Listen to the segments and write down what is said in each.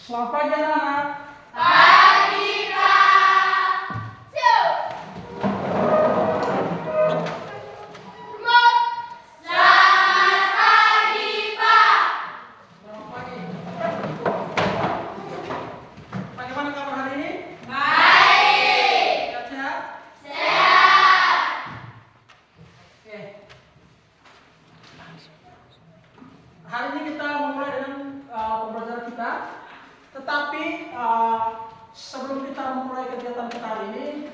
Selamat pagi anak-anak. Pagi, Pak. Selamat pagi, Pak. Selamat pagi. Bagaimana kabar hari ini? Baik. Sehat-sehat? Sehat. Oke. Hari ini kita memulai dengan pembelajaran kita. Tetapi sebelum kita memulai kegiatan kita hari ini,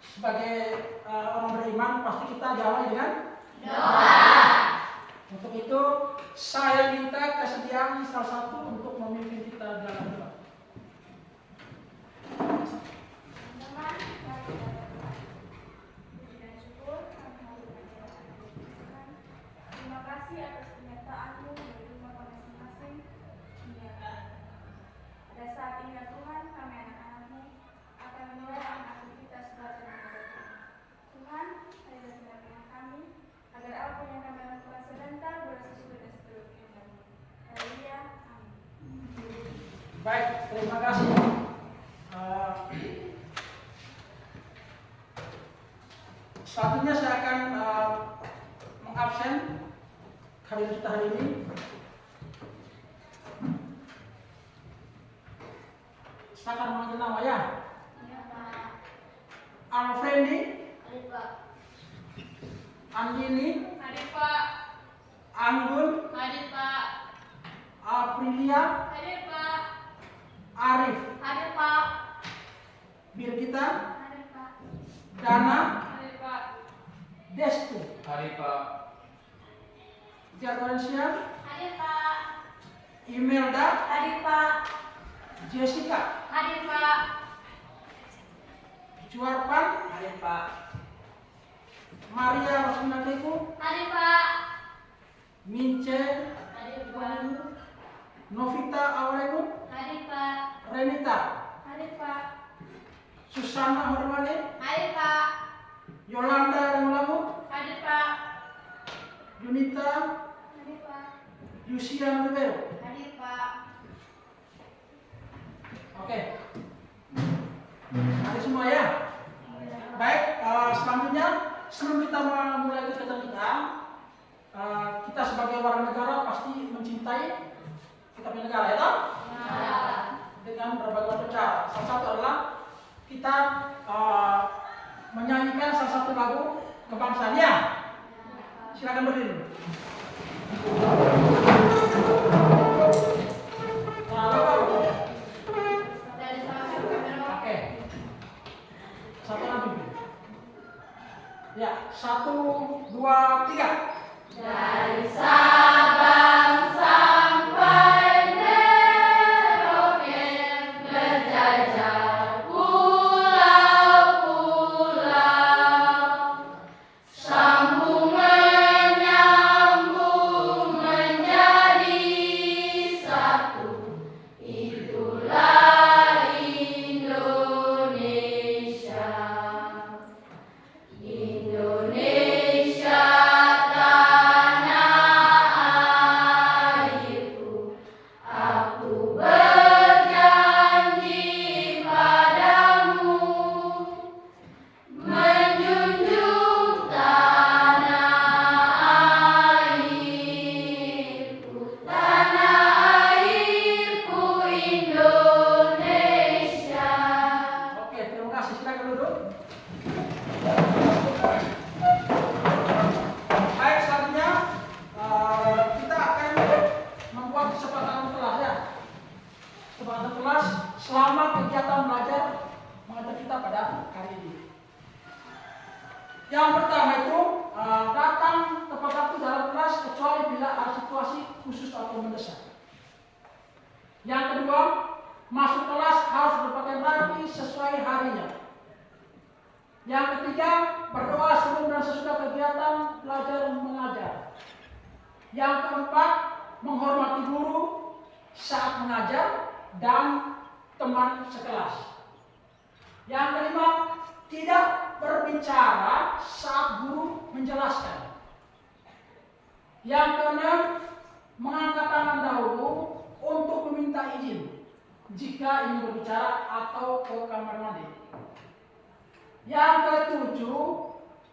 sebagai orang beriman pasti kita diawali dengan Doa. Untuk itu saya minta kesediaan salah satu untuk memimpin kita dalam doa. Teman-teman, mari kita berdoa. Puji dan syukur kami haturkan kepada Tuhan. Terima kasih atas penyertaan-Mu bagi rumah kami masing-masing. Pada saat ini ya Tuhan, kami anak-anak-Mu akan memulai aktivitas belajar mengajar kami. Tuhan, hadirat dalam kami, agar apa yang kami lakukan sebentar boleh sesuai dan seturut kehendak-Mu. Haleluya, amin. Baik, terima kasih. Selanjutnya saya akan mengabsen kehadiran kita hari ini. Saya akan memanggil nama ya. Ya, Pak. Alfrendi, Hadir, Pak. Andini, Hadir, Pak. Anggun, Hadir, Pak. Aprilia, Hadir, Pak. Arif, Hadir, Pak. Birgita, Hadir, Pak. Dana, Hadir, Pak. Destu, Hari Pak. Jarwansyah, Hadir, Pak. Imelda, Hadir, Pak. Jessica, Hadir, Pak. Juarpan, Hari Pak. Maria Rosminateku, Hadir, Pak. Mince, Hadir, Pak. Novita Aurelu, Hadir, Pak. Renita, Hadir, Pak. Susana Hormale, Hadir, Pak. Yolanda Remulamu, Hadir, Pak. Yunita, Hadir, Pak. Yusia Rivero. Hadir, Pak. Oke. Ada semua ya? Baik, selanjutnya sebelum kita memulai kegiatan kita, kita sebagai warga negara pasti mencintai kita punya negara ya toh? Ya. Dengan berbagai macam cara. Salah satu adalah kita menyanyikan salah satu lagu kebangsaan ya. Silakan berdiri. Nah, lagu. Dari sama kamera. Oke. Satu lagi. Ya, 1, 2, 3. Dari Sabang sampai Merauke berjajar pulau-pulau, sambung menyambung menjadi satu, itulah Indonesia. Indonesia tanah airku, aku berjanji padamu menjunjung tanah airku Indonesia. Oke, terima kasih. Silakan duduk. Baik, selanjutnya kita akan membuat kesepakatan kelas ya. Kesepakatan kelas selama kegiatan belajar mengajar kita pada hari ini. Yang pertama itu datang tepat waktu dalam kelas kecuali bila ada situasi khusus atau mendesak. Yang kedua, masuk kelas harus berpakaian rapi sesuai harinya. Yang ketiga, berdoa sebelum dan sesudah kegiatan belajar mengajar. Yang keempat, menghormati guru saat mengajar dan teman sekelas. Yang kelima, tidak berbicara saat guru menjelaskan. Yang keenam, mengangkat tangan dahulu untuk meminta izin. jika ingin berbicara atau ke kamar mandi. Yang ketujuh,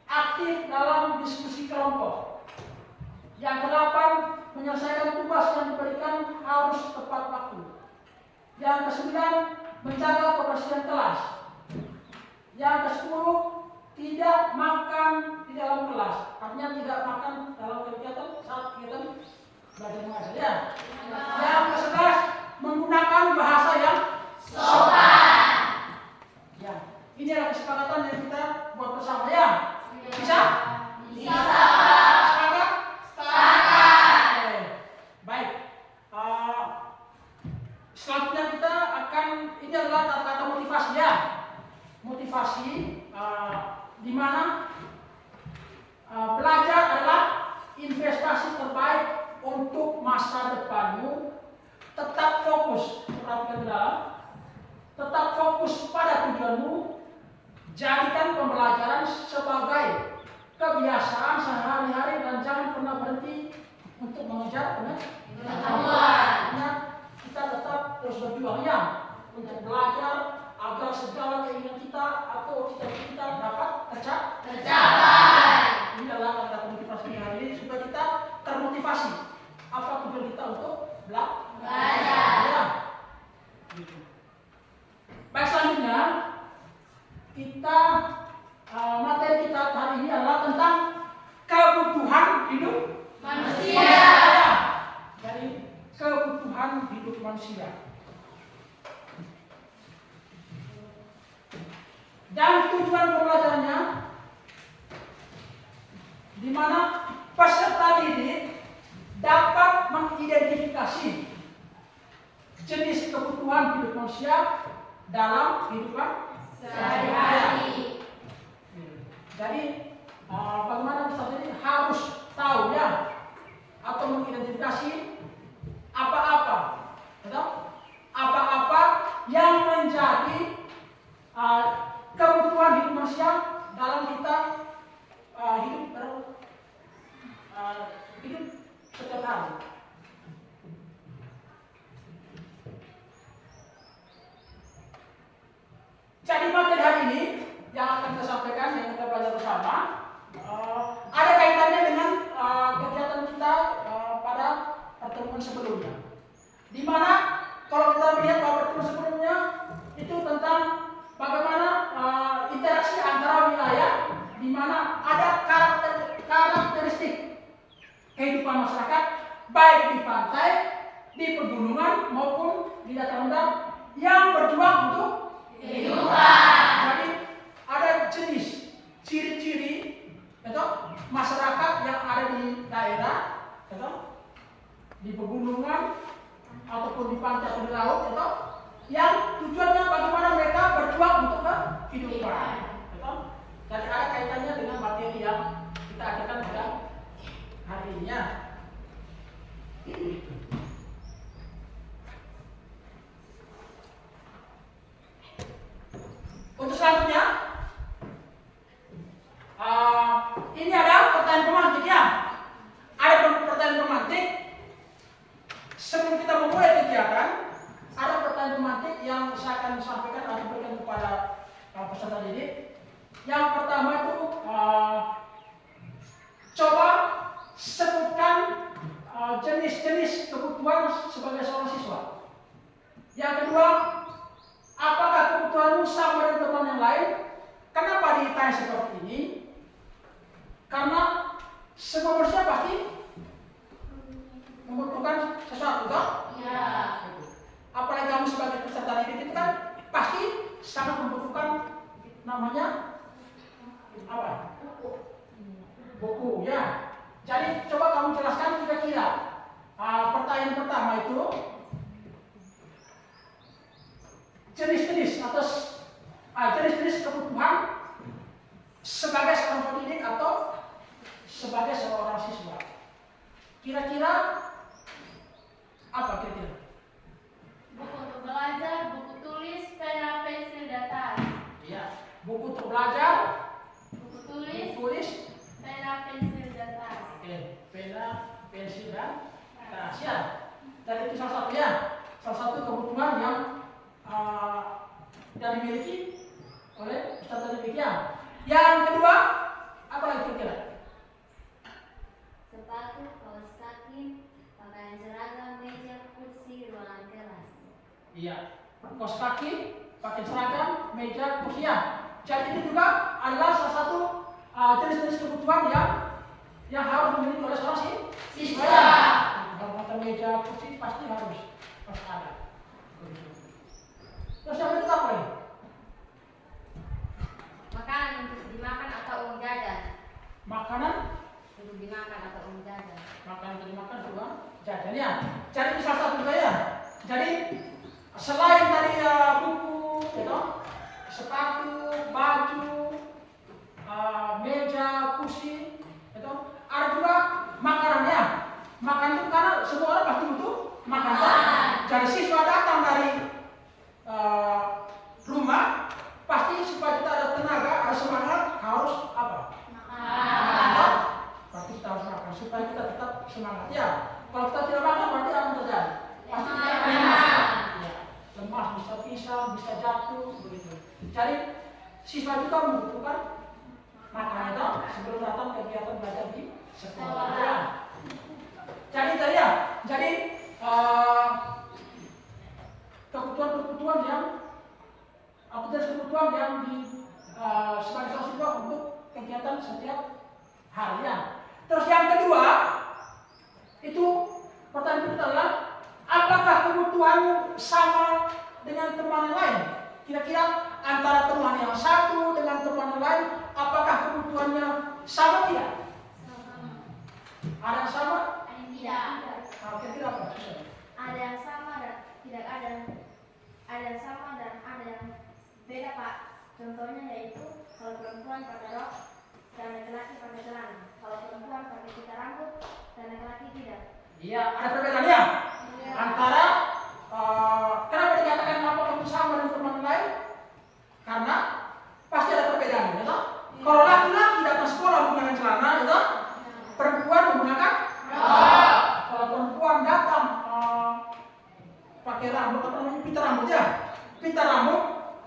aktif dalam diskusi kelompok. Yang kedelapan, menyelesaikan tugas yang diberikan harus tepat waktu. Yang kesembilan, menjaga kebersihan kelas. Yang kesepuluh, tidak makan di dalam kelas. Artinya tidak makan dalam kegiatan saat kegiatan belajar mengajar ya. Yang ke-11, menggunakan bahasa yang sopan. ya. Ini adalah kesepakatan yang kita buat bersama ya. Bisa? Bisa. Sepakat? Sepakat. Oke. Baik. Selanjutnya kita akan, ini adalah kata-kata motivasi ya. Motivasi di mana belajar adalah investasi terbaik untuk masa depanmu. Tetap fokus, perhatikan ke dalam. Tetap fokus pada tujuanmu. Jadikan pembelajaran sebagai kebiasaan sehari-hari dan jangan pernah berhenti untuk mengejar pengetahuan. Kita tetap terus berjuang ya untuk belajar agar segala keinginan kita atau cita-cita kita dapat tercapai. Ini adalah kata motivasi hari ini supaya kita termotivasi. Apa tujuan kita untuk belajar? Ya. Baik, selanjutnya kita materi kita hari ini adalah tentang kebutuhan hidup Manusia. Dari kebutuhan hidup manusia. Dan tujuan pembelajarannya di mana peserta didik dapat mengidentifikasi jenis kebutuhan hidup manusia dalam kehidupan Sehari-hari. Jadi bagaimana peserta didik harus tahu ya atau mengidentifikasi apa-apa yang menjadi kebutuhan hidup manusia dalam kita hidup setiap hari. Jadi materi hari ini yang akan kita sampaikan, yang kita belajar bersama, ada kaitannya dengan kegiatan kita pada pertemuan sebelumnya. Di mana kalau kita melihat bahwa pertemuan sebelumnya itu tentang bagaimana interaksi antara wilayah, di mana ada karakteristik kehidupan masyarakat baik di pantai, di pegunungan maupun di dataran rendah yang berjuang untuk Kehidupan. Jadi ada jenis ciri-ciri masyarakat yang ada di daerah, di pegunungan ataupun di pantai atau di laut, yang tujuannya bagaimana mereka berjuang untuk kehidupan. Jadi ada kaitannya dengan materi yang kita ajarkan pada hari ini. Untuk selanjutnya, ini ada pertanyaan pemantik ya. Ada pertanyaan pemantik. Sebelum kita memulai kegiatan, ada pertanyaan pemantik yang saya akan sampaikan atau berikan kepada peserta didik. Yang pertama itu coba sebutkan jenis-jenis kebutuhan sebagai seorang siswa. Yang kedua, apakah kebutuhanmu sama dengan teman yang lain? Kenapa ditanya seperti ini? Karena semua manusia pasti membutuhkan sesuatu, toh? Ya. Apalagi kamu sebagai peserta didik itu kan pasti sangat membutuhkan namanya apa? Buku, ya. Jadi coba kamu jelaskan kira-kira pertanyaan pertama itu jenis-jenis atau jenis-jenis kebutuhan sebagai seorang pendidik atau sebagai seorang siswa. Kira-kira apa kira-kira? Buku untuk belajar, buku tulis, pena, pensil, dan tas. Iya, buku untuk belajar, Buku tulis, pena, pensil, dan tas. Oke, pena, pensil dan tas ya. Dan itu salah satu ya, salah satu kebutuhan yang yang dimiliki oleh peserta demikian. Yang kedua, apa lagi kira-kira? Sepatu, kaos kaki, pakaian seragam, meja, kursi, ruangan kelas. Iya, kaos kaki, pakai seragam, meja, kursi ya. Jadi ini juga adalah salah satu jenis-jenis kebutuhan yang harus dimiliki oleh seorang siswa. Kalau meja, kursi pasti harus ada. Terus yang kedua apa lagi? Makanan untuk dimakan atau uang jajan. Makanan Untuk dimakan atau uang jajan. makanan untuk dimakan uang jajan ya. Jadi ini salah satu ya. Jadi selain tadi buku, gitu, sepatu, baju, meja, kursi, itu ada juga makanannya. Makan itu karena semua orang pasti butuh makanan. Jadi siswa datang dari rumah, pasti supaya kita ada tenaga, ada semangat, harus apa? Makan. Pasti kita harus makan supaya kita tetap semangat. Ya, kalau kita tidak makan berarti apa yang terjadi? Pasti kita lemah. Ya, lemah, bisa pisah, bisa jatuh, begitu. Jadi siswa juga membutuhkan makan itu sebelum datang kegiatan belajar di sekolah. Ya. Jadi tadi ya, jadi kebutuhan-kebutuhan yang sebagai seorang siswa untuk kegiatan setiap harian. Terus yang kedua, itu pertanyaan kita adalah apakah kebutuhanmu sama dengan teman yang lain? Kira-kira antara teman yang satu dengan teman yang lain, apakah kebutuhannya sama tidak? Ada yang sama? Tidak. Kira-kira apa? Ada yang sama dan tidak ada. Ada yang sama dan ada yang beda, Pak. Contohnya yaitu kalau perempuan pakai rok dan laki-laki pakai celana. Kalau perempuan pakai pita rambut dan laki-laki tidak. Iya, ada perbedaannya antara kenapa dikatakan apa itu sama dengan teman lain? Karena pasti ada perbedaan, gitu. Kalau laki-laki datang sekolah menggunakan celana, gitu. Perempuan menggunakan rok. Kalau perempuan datang pakai rambut, apa namanya, pita rambut ya. Pita rambut,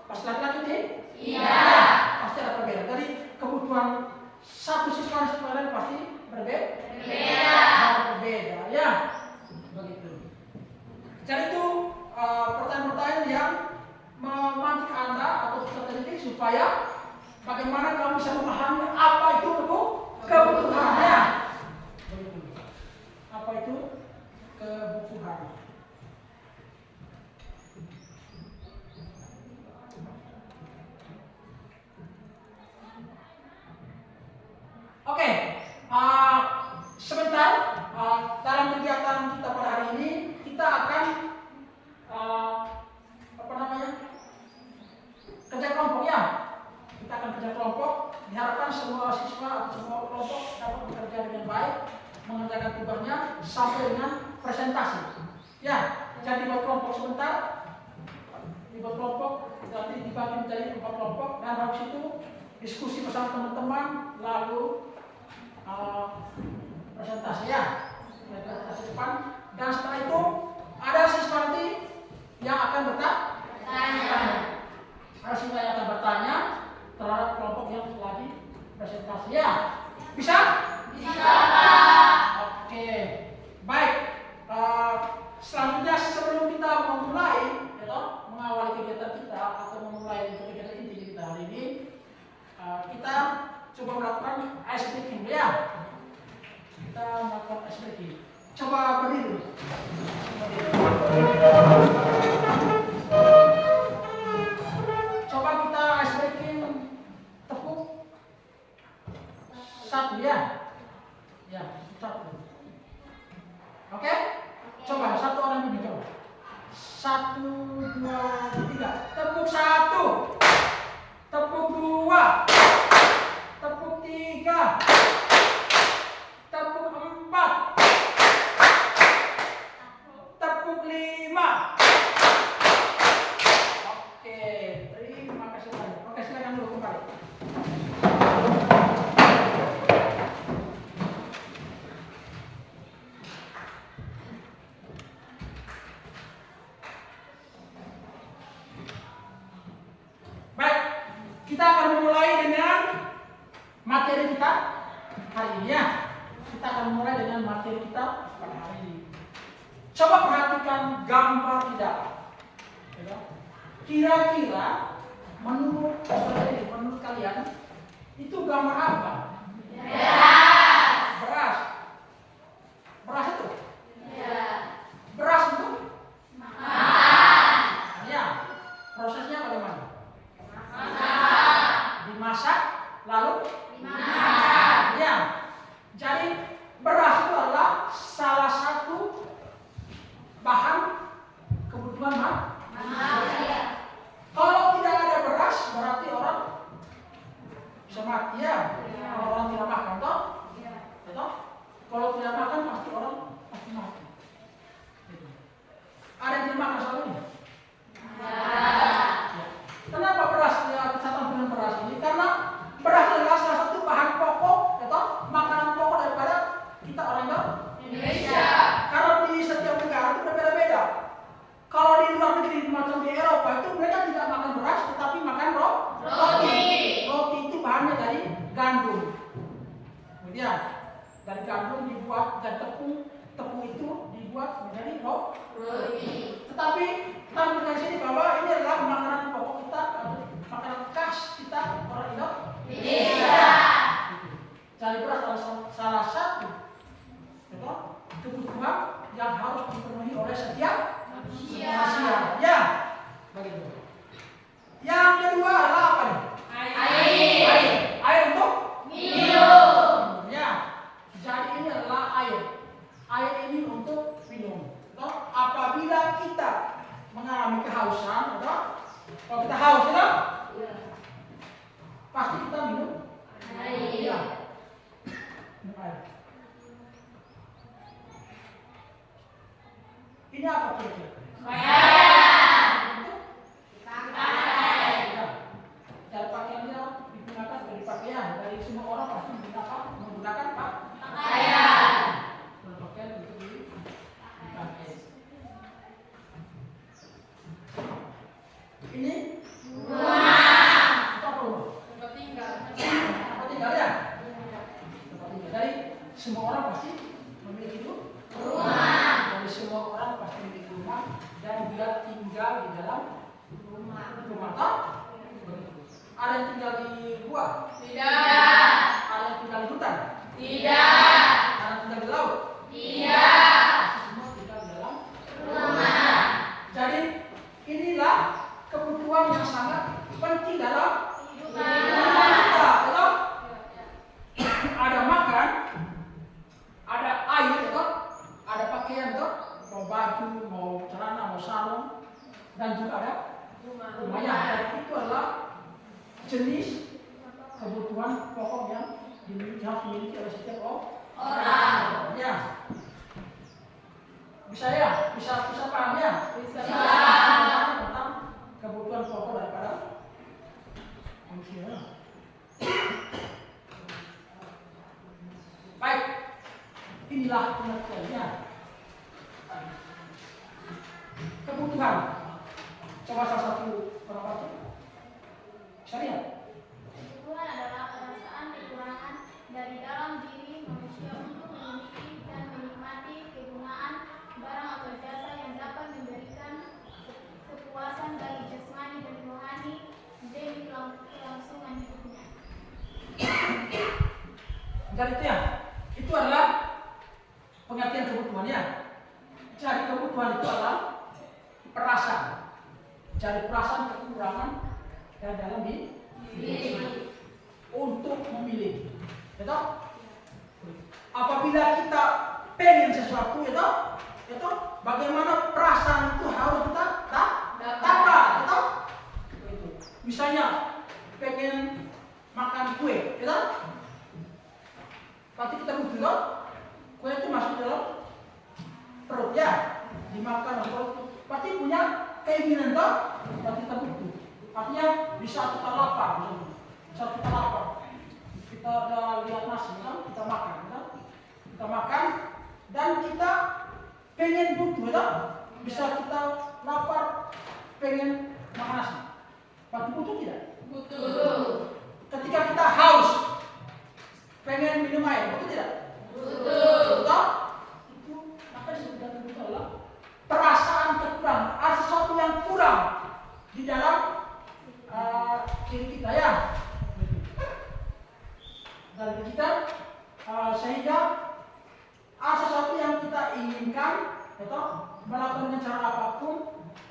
pasti laki-laki tidak. Iya. Pasti ada perbedaan. Jadi kebutuhan satu siswa lain pasti berbeda. Berbeda, ya. Begitu. Jadi itu pertanyaan-pertanyaan yang memancing Anda atau peserta didik supaya bagaimana kamu bisa memahami apa itu kebutuhannya. Begitu. Apa itu kebutuhan? Oke, sebentar dalam kegiatan kita pada hari ini kita akan kerja kelompok ya. Kita akan kerja kelompok. Diharapkan semua siswa atau semua kelompok dapat bekerja dengan baik, mengerjakan tugasnya sampai dengan presentasi. Ya, jadi buat kelompok sebentar. Dibuat kelompok nanti dibagi menjadi 4 kelompok dan habis itu diskusi bersama teman-teman lalu presentasi ya, presentasi depan, dan setelah itu ada siswa nanti yang akan bertanya. Ada siswa yang akan bertanya terhadap kelompok yang lagi presentasi ya. Bisa? Bisa. Oke, baik. Selanjutnya sebelum kita memulai, mengawali kegiatan kita atau memulai kegiatan inti kita hari ini, kita coba melakukan ice breaking ya. Kita melakukan ice breaking. Coba berdiri. Coba kita ice breaking tepuk satu ya. Ya, satu. Oke? Coba satu orang ini coba. 1, 2, 3. Tepuk 1. Tepuk 2. Tepuk 3. Tepuk 4. Tepuk 5. Oke, terima kasih banyak. Oke, silakan dulu kembali. Kita akan memulai dengan materi kita hari ini ya. Kita akan mulai dengan materi kita pada hari ini. Coba perhatikan gambar di dalam. Kira-kira menurut kalian itu gambar apa? Beras. Beras itu? Beras itu? Ya. Prosesnya bagaimana? Dimasak, lalu? Ya. Jadi beras itu adalah salah satu bahan kebutuhan manusia. Kalau tidak ada beras, berarti orang bisa mati ya. Kalau orang tidak makan, toh? Toh? Kalau tidak makan, pasti orang pasti mati. Ada yang tidak makan soal ini? Ya. Kenapa beras ya kita tampilkan beras ini? Karena beras adalah salah satu bahan pokok, atau makanan pokok daripada kita orang Indonesia. Karena di setiap negara itu berbeda-beda. Kalau di luar negeri macam di Eropa itu mereka tidak makan beras, tetapi makan roti. Roti itu bahannya dari gandum. Kemudian dari gandum dibuat dan tepung itu dibuat menjadi roti. Tetapi tampilkan sini bahwa ini adalah makanan pokok kita, makanan khas kita orang Indonesia. Jadi beras adalah salah satu kebutuhan yang harus dipenuhi oleh setiap manusia. Ya, begitu. Yang kedua adalah apa nih? Air untuk minum. Ya, jadi ini adalah air. Air ini untuk minum. Apabila kita mengalami kehausan, kalau kita haus, pasti kita minum air. Ya. Minum air. Ini apa kira-kira? Dari pakaiannya digunakan dari pakaian. Dari semua orang pasti menggunakan pakaian. Berpakaian untuk dipakai. Ini apa rumah? Tempat tinggal ya. Tempat tinggal. Dari semua orang pasti memiliki rumah. Dari semua orang pasti memiliki rumah dan dia tinggal di dalam rumah. Ada yang tinggal di gua? Tidak. Ada yang tinggal di hutan? Tidak. Ada yang tinggal di laut? Tidak. Semua tinggal di dalam rumah. Jadi inilah kebutuhan yang sangat penting dalam kehidupan kita. Ada makan, ada air, ada pakaian, mau baju, mau celana, mau sarung, dan juga ada rumahnya. Dan itu adalah jenis kebutuhan pokok yang harus dimiliki oleh setiap orang. Ya. Bisa paham ya? Bisa. Tentang kebutuhan pokok daripada manusia. Baik, inilah pengertiannya. Kebutuhan. Coba salah satu orang baca. Bisa lihat. Kebutuhan adalah perasaan kekurangan dari dalam diri manusia untuk memiliki dan menikmati kegunaan barang atau jasa yang dapat memberikan kepuasan bagi jasmani dan rohani demi kelangsungan hidupnya. Jadi itu adalah pengertian kebutuhannya. Jadi kebutuhan itu adalah perasaan. Jadi perasaan kekurangan dan dalam diri untuk memilih. Betul? Apabila kita pengen sesuatu, itu bagaimana perasaan itu harus kita dapat, betul? Misalnya pengen makan kue, betul? Berarti kita butuh, kue itu masuk dalam perut ya, dimakan perut. Berarti punya keinginan, berarti kita butuh. Artinya bisa kita lapar, kita ada lihat nasi, kita makan, dan kita pengen butuh, bisa kita lapar, pengen makan nasi. Berarti butuh tidak? Butuh.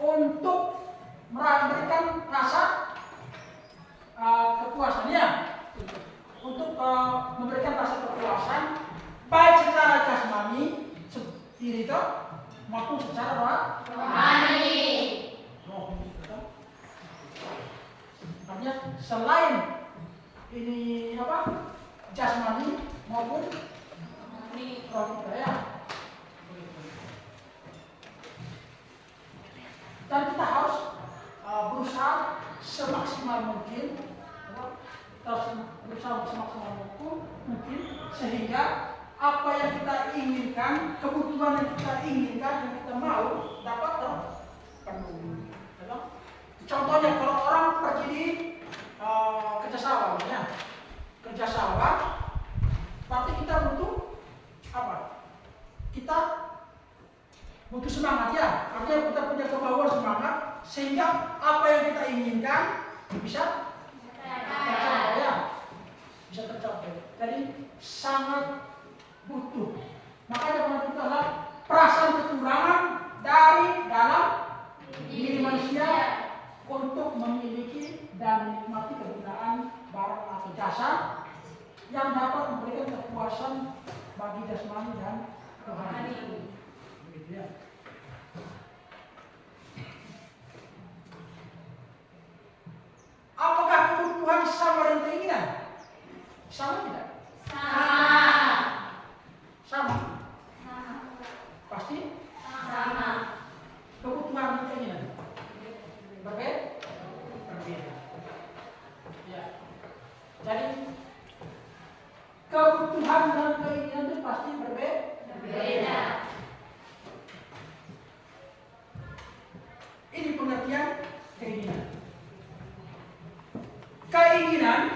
untuk memberikan rasa kepuasan ya, untuk memberikan rasa kepuasan baik secara jasmani spiritual maupun secara rohani. Artinya selain ini jasmani maupun rohani kita ya. Dan kita harus berusaha semaksimal mungkin, sehingga apa yang kita inginkan, kebutuhan yang kita inginkan, yang kita mau dapat terpenuhi. Contohnya kalau orang pergi di kerja sawah, ya, kerja sawah, berarti kita butuh apa? Kita butuh semangat ya, artinya kita punya kemauan semangat sehingga apa yang kita inginkan bisa tercapai ya, bisa tercapai. Jadi sangat butuh. Makanya kalau kita adalah perasaan kekurangan dari dalam diri manusia untuk memiliki dan menikmati kegunaan barang atau jasa yang dapat memberikan kepuasan bagi jasmani dan rohani. Begitu ya. Apakah kebutuhan sama dengan keinginan? Sama tidak? Sama. Pasti? Sama. Kebutuhan dan keinginan berbeda? Berbeda. Ya. Jadi kebutuhan dan keinginan itu pasti berbeda. Ini pengertian keinginan. Keinginan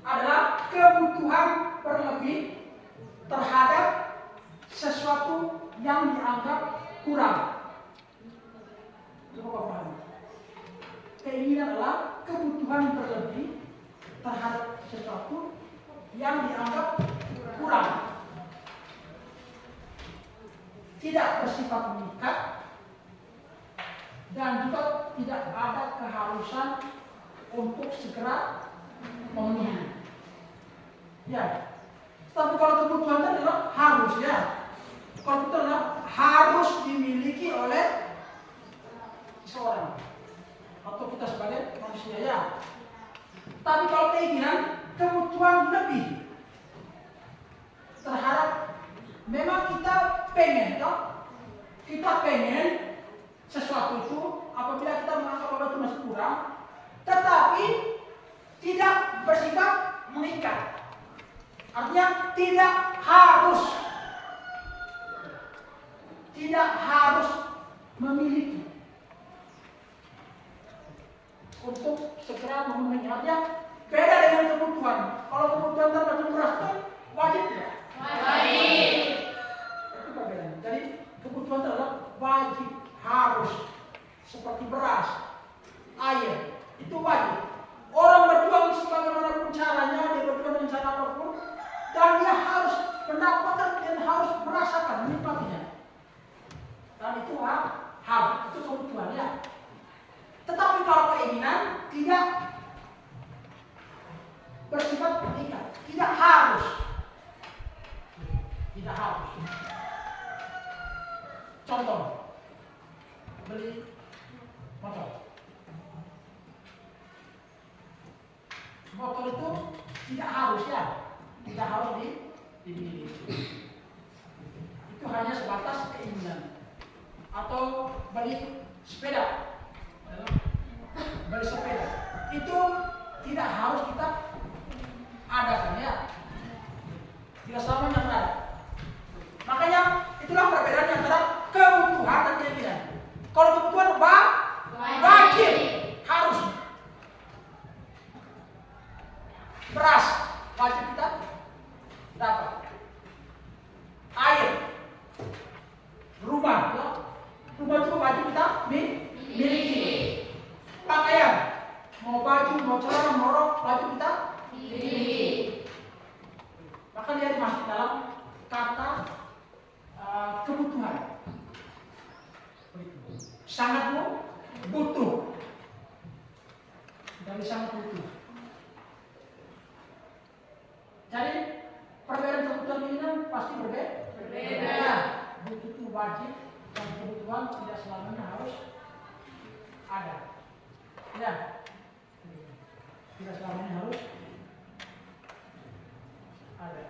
adalah kebutuhan berlebih terhadap sesuatu yang dianggap kurang. Coba paham. Keinginan adalah kebutuhan berlebih terhadap sesuatu yang dianggap kurang. Tidak bersifat mengikat dan juga tidak ada keharusan untuk segera memenuhi. Ya. Tapi kalau kebutuhan itu adalah harus ya. Kalau itu adalah harus dimiliki oleh seseorang atau kita sebagai manusia ya. Tapi kalau keinginan, kebutuhan lebih terhadap memang kita pengen toh, kita pengen sesuatu itu apabila kita menganggap bahwa itu masih kurang, tetapi tidak bersifat mengikat. Artinya tidak harus memiliki untuk segera memenuhi. Artinya beda dengan kebutuhan. Kalau kebutuhan termasuk beras itu wajib ya? Wajib. Itu perbedaan. Jadi kebutuhan itu adalah wajib, harus, seperti beras, air, itu wajib. Orang berjuang sebagaimanapun caranya, dia berjuang dengan cara apapun, dan dia harus mendapatkan dan harus merasakan, menikmatinya. Dan itu harus, itu kebutuhan ya. Tetapi kalau keinginan tidak bersifat mengikat, tidak harus. Tidak harus. Contoh, beli motor. Motor itu tidak harus ya, tidak harus dimiliki. Itu hanya sebatas keinginan. Atau beli sepeda, itu tidak harus kita adakan ya, tidak selamanya ada. Makanya itulah perbedaan antara kebutuhan dan keinginan. Kalau kebutuhan wajib, harus. Beras wajib kita dapat. Air, rumah juga wajib kita miliki. kebutuhan. Sangat butuh. Dari sangat butuh. Jadi perbedaan kebutuhan ini kan pasti berbeda. Ya, butuh itu wajib dan kebutuhan tidak selamanya harus ada. Ya, tidak selamanya harus ada.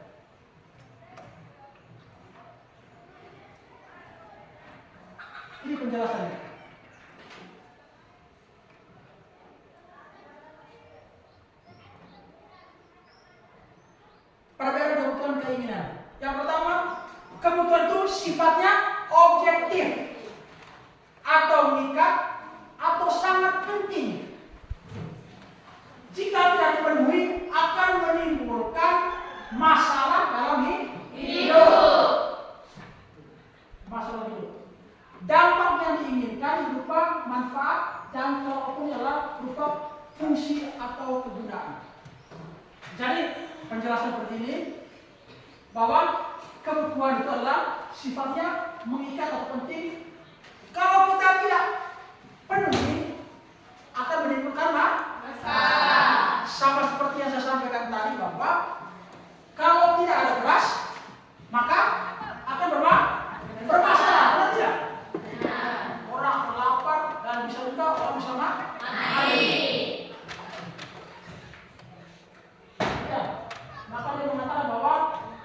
Ini penjelasannya. Perbedaan kebutuhan keinginan. Yang pertama, kebutuhan itu sifatnya objektif atau mengikat atau sangat penting. Jika tidak dipenuhi akan menimbulkan masalah dalam hidup. Masalah hidup. Dampak yang diinginkan berupa manfaat dan kalaupun adalah berupa fungsi atau kegunaan. Jadi penjelasan seperti ini bahwa kebutuhan itu adalah sifatnya mengikat atau penting. Kalau kita tidak penuhi akan menimbulkan masalah. Sama seperti yang saya sampaikan tadi bahwa kalau tidak ada beras maka akan bermasalah, benar tidak? Orang lapar dan bisa juga orang bisa mati. Ya, maka dia mengatakan bahwa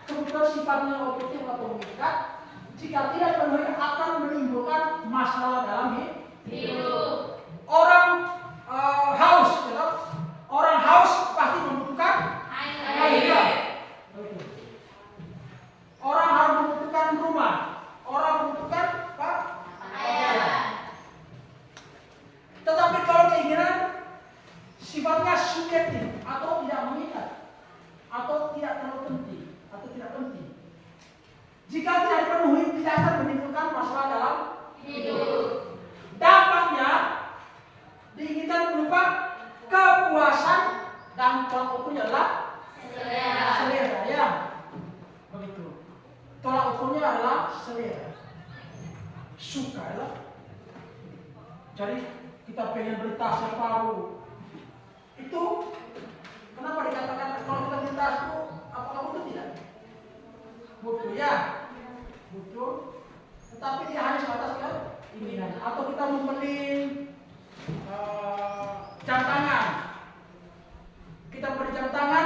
kebutuhan sifatnya objektif atau mengikat. Jika tidak penuhi akan menimbulkan masalah dalam hidup. Orang haus, gitu. Orang haus pasti membutuhkan air. Orang harus membutuhkan rumah. Orang membutuhkan air. Tetapi kalau keinginan sifatnya subjektif atau tidak mengikat atau tidak terlalu penting atau tidak penting. Jika tidak dipenuhi tidak akan menimbulkan masalah dalam hidup. Dampaknya diinginkan berupa kepuasan dan tolak ukurnya adalah selera. Ya, begitu. Tolak ukurnya adalah selera. Suka ya. Jadi kita pengen beli tas yang baru. Itu kenapa dikatakan kalau kita beli tas itu apakah butuh tidak? Butuh ya, butuh. Tetapi tidak hanya sebatas keinginan. Atau kita membeli jam tangan. Kita beli jam tangan,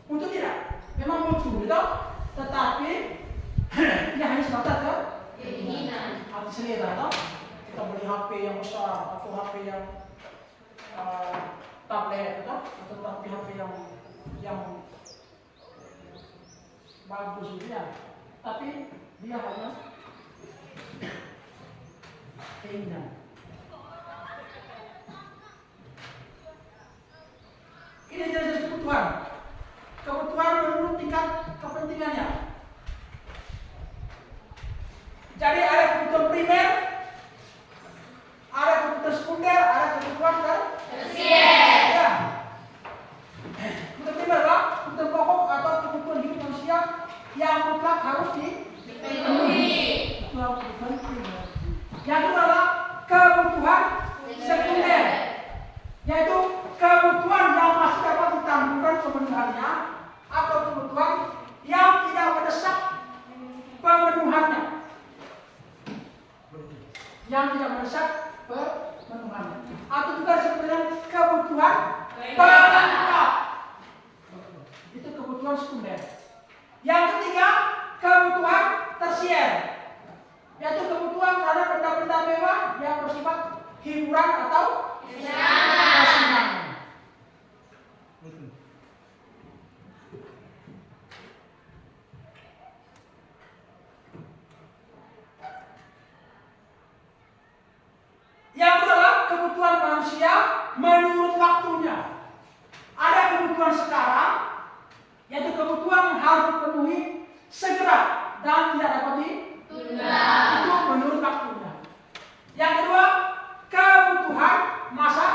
butuh tidak? Memang butuh, gitu. Tetapi tidak hanya sebatas keinginan. Hati selera, atau kita beli HP yang besar atau HP yang tablet, atau HP yang bagus gitu ya. Tapi dia hanya keinginan. Ini jenis kebutuhan. Kebutuhan menurut tingkat kepentingannya. Jadi ada kebutuhan primer, ada kebutuhan sekunder, ada kebutuhan tersier. Ya. Kebutuhan primer adalah kebutuhan pokok atau kebutuhan hidup manusia yang mutlak harus dipenuhi. Kebutuhan primer. Yang kedua adalah kebutuhan sekunder, yaitu kebutuhan yang masih dapat ditangguhkan pemenuhannya atau kebutuhan yang tidak mendesak pemenuhannya. Yang tidak mendesak pemenuhannya. Atau juga disebut dengan kebutuhan pelengkap. Itu kebutuhan sekunder. Yang ketiga, kebutuhan tersier, yaitu kebutuhan terhadap benda-benda mewah yang bersifat hiburan atau kesenangan. Yang kedua adalah kebutuhan manusia menurut waktunya. Ada kebutuhan sekarang, yaitu kebutuhan yang harus dipenuhi segera dan tidak dapat ditunda. Itu menurut waktunya. Yang kedua, kebutuhan masa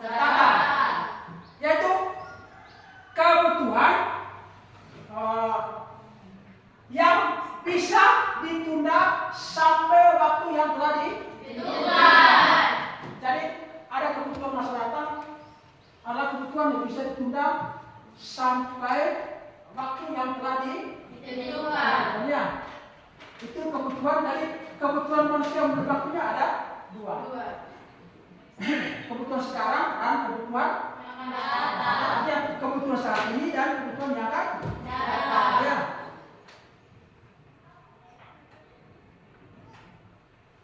datang, yaitu kebutuhan yang bisa ditunda sampai waktu yang telah ditentukan. Jadi ada kebutuhan masyarakat, ada kebutuhan yang bisa ditunda sampai waktu yang telah ditentukan. Ya, itu kebutuhan dari kebutuhan manusia menurut waktunya ada dua. Kebutuhan sekarang dan kebutuhan yang akan datang. Ya, kebutuhan saat ini dan kebutuhan yang akan datang. Ya.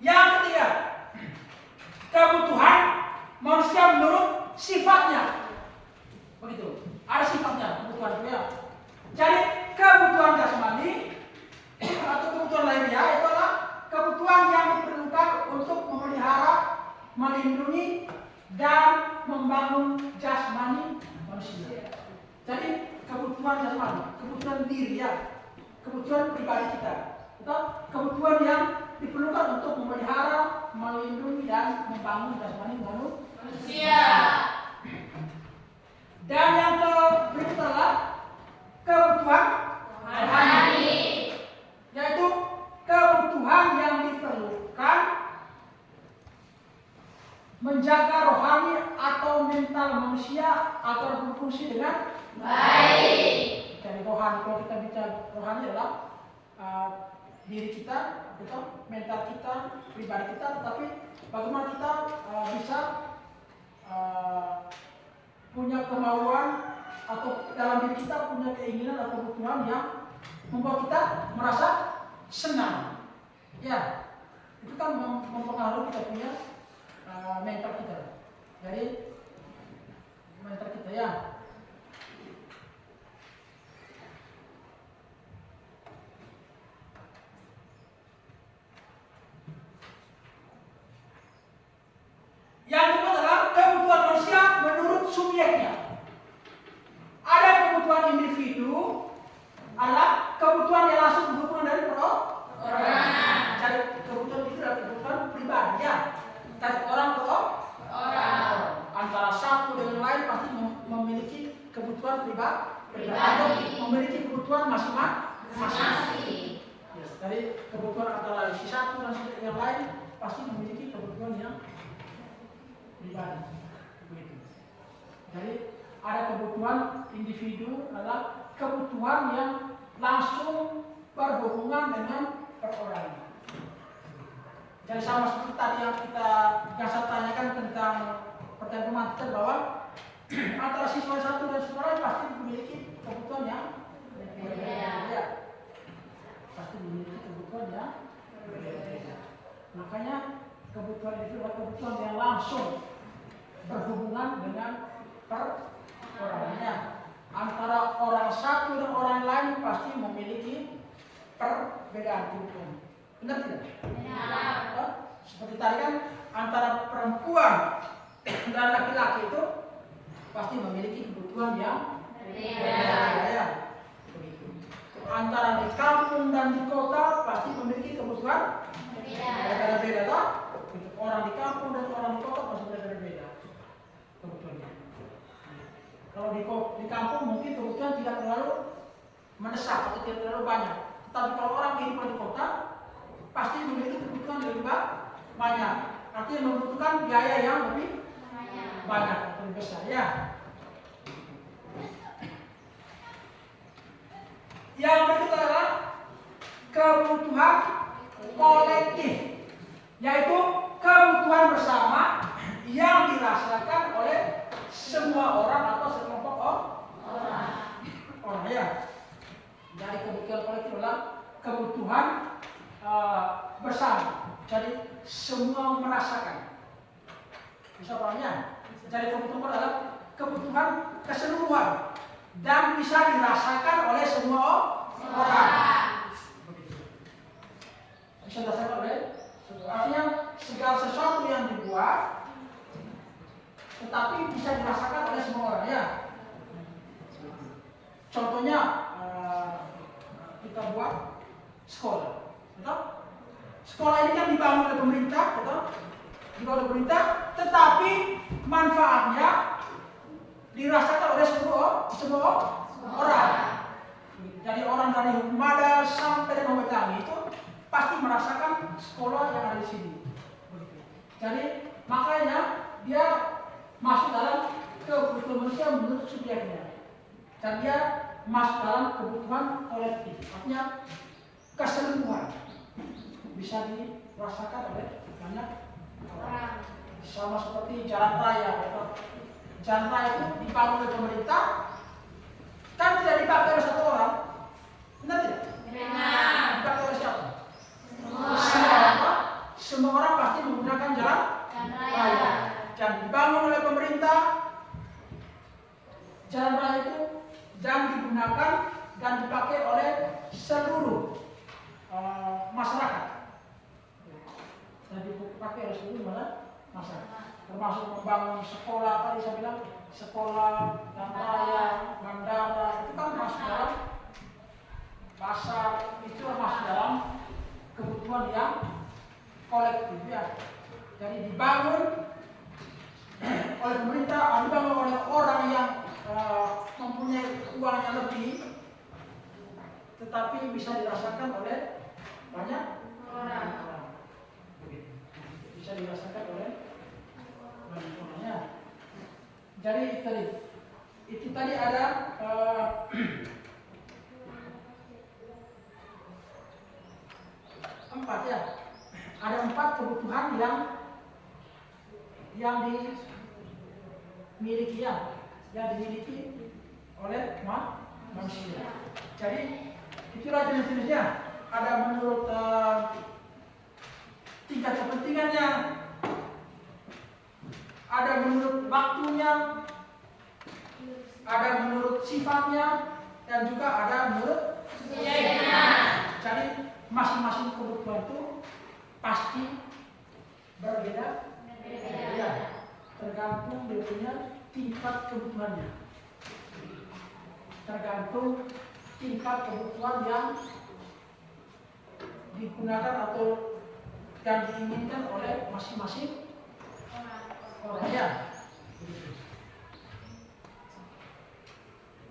Yang ketiga, kebutuhan manusia menurut sifatnya. Begitu. Ada sifatnya kebutuhan itu ya. Jadi kebutuhan jasmani atau kebutuhan lainnya itu adalah kebutuhan yang diperlukan untuk memelihara, melindungi dan membangun jasmani manusia. Jadi kebutuhan jasmani, kebutuhan diri ya, kebutuhan pribadi kita, atau kebutuhan yang diperlukan untuk memelihara, melindungi dan membangun jasmani manusia. Dan yang berikutnya adalah kebutuhan rohani, yaitu kebutuhan yang diperlukan menjaga rohani atau mental manusia agar berfungsi dengan baik. Jadi rohani, kalau kita bicara rohani adalah diri kita, mental kita, pribadi kita, tetapi bagaimana kita bisa punya kemauan atau dalam diri kita punya keinginan atau kebutuhan yang membuat kita merasa senang. Ya, itu kan mempengaruhi kita punya mental kita. Jadi mental kita ya. Yang kedua adalah kebutuhan manusia menurut subjeknya. Ada kebutuhan individu, adalah kebutuhan yang langsung berhubungan dari perorangan. Jadi kebutuhan itu adalah kebutuhan pribadi ya. Dari orang ke orang. Antara satu dengan lain pasti memiliki kebutuhan pribadi atau memiliki kebutuhan masing-masing. Yes. Dari kebutuhan antara si satu dan yang lain pasti memiliki kebutuhan yang pribadi. Begitu. Jadi ada kebutuhan individu adalah kebutuhan yang langsung berhubungan dengan perorangan. Jadi sama seperti tadi yang saya tanyakan tentang pertanyaan kita bahwa antara siswa satu dan siswa lain pasti memiliki kebutuhan yang berbeda. Pasti memiliki kebutuhan yang berbeda. Makanya kebutuhan itu adalah kebutuhan yang langsung berhubungan dengan perorangannya. Antara orang satu dan orang lain pasti memiliki perbedaan kebutuhan. Benar tidak? Benar. Seperti tadi kan antara perempuan dan laki-laki itu pasti memiliki kebutuhan yang berbeda. Begitu. Antara di kampung dan di kota pasti memiliki kebutuhan berbeda-beda. Orang di kampung dan orang di kota pasti berbeda kebutuhannya. Kalau di kampung mungkin kebutuhan tidak terlalu mendesak atau tidak terlalu banyak. Tetapi kalau orang kehidupan di kota pasti memiliki kebutuhan yang lebih banyak. Artinya membutuhkan biaya yang lebih banyak atau lebih besar ya. Yang berikutnya adalah kebutuhan kolektif, yaitu kebutuhan bersama yang dirasakan oleh semua orang atau sekelompok orang ya. Jadi kebutuhan kolektif adalah kebutuhan bersama. Jadi semua merasakan. Bisa pahamnya? Jadi kebutuhan adalah kebutuhan keseluruhan dan bisa dirasakan oleh semua orang. Bisa dirasakan oleh semua. Artinya segala sesuatu yang dibuat tetapi bisa dirasakan oleh semua orang ya. Contohnya kita buat sekolah, betul? Sekolah ini kan dibangun oleh pemerintah, betul? Dibangun oleh pemerintah, tetapi manfaatnya dirasakan oleh semua orang. Jadi orang dari hukum adat sampai dengan hukum itu pasti merasakan sekolah yang ada di sini. Begitu. Jadi makanya dia masuk dalam kebutuhan manusia menurut subjeknya, dan dia masuk dalam kebutuhan kolektif, artinya keseluruhan bisa dirasakan oleh banyak orang. Sama seperti jalan raya. Jalan raya itu dibangun oleh pemerintah, kan tidak dipakai oleh satu orang, benar tidak? Benar. Dipakai oleh siapa? Semua. Semua orang pasti menggunakan jalan raya. Dan dibangun oleh pemerintah. Jalan raya itu dan digunakan dan dipakai oleh seluruh masyarakat. Dan dipakai oleh seluruh masyarakat. Termasuk membangun sekolah, tadi saya bilang sekolah, jalan raya, bandara, itu kan masuk dalam pasar, itu masuk dalam kebutuhan yang kolektif ya. Jadi dibangun oleh pemerintah, dibangun oleh orang yang mempunyai uang yang lebih, tetapi bisa dirasakan oleh banyak orang. Bisa dirasakan oleh banyak orangnya. Jadi itu tadi ada empat ya. Ada 4 kebutuhan yang dimiliki oleh manusia. Jadi itulah jenis-jenisnya. Ada menurut tingkat kepentingannya, ada menurut waktunya, ada menurut sifatnya, dan juga ada menurut subjeknya. Jadi masing-masing kebutuhan itu pasti berbeda. Tergantung dia punya tingkat kebutuhannya. Tergantung tingkat kebutuhan yang digunakan atau yang diinginkan oleh masing-masing orang ya.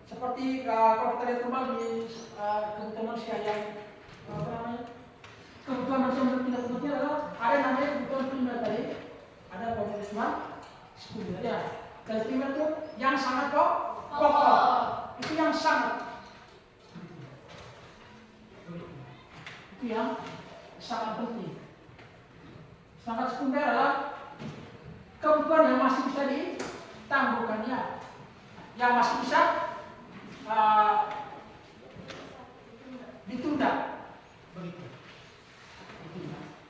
Seperti kalau kita lihat kembali di kebutuhan manusia yang kebutuhan manusia menurut tingkat kebutuhan adalah ada namanya kebutuhan primer tadi, ada kebutuhan sekunder ya. Dan primer itu yang sangat pokok, itu yang sangat, itu yang sangat penting. Sangat sekunder adalah kebutuhan yang masih bisa ditangguhkannya, yang masih bisa ditunda. Begitu.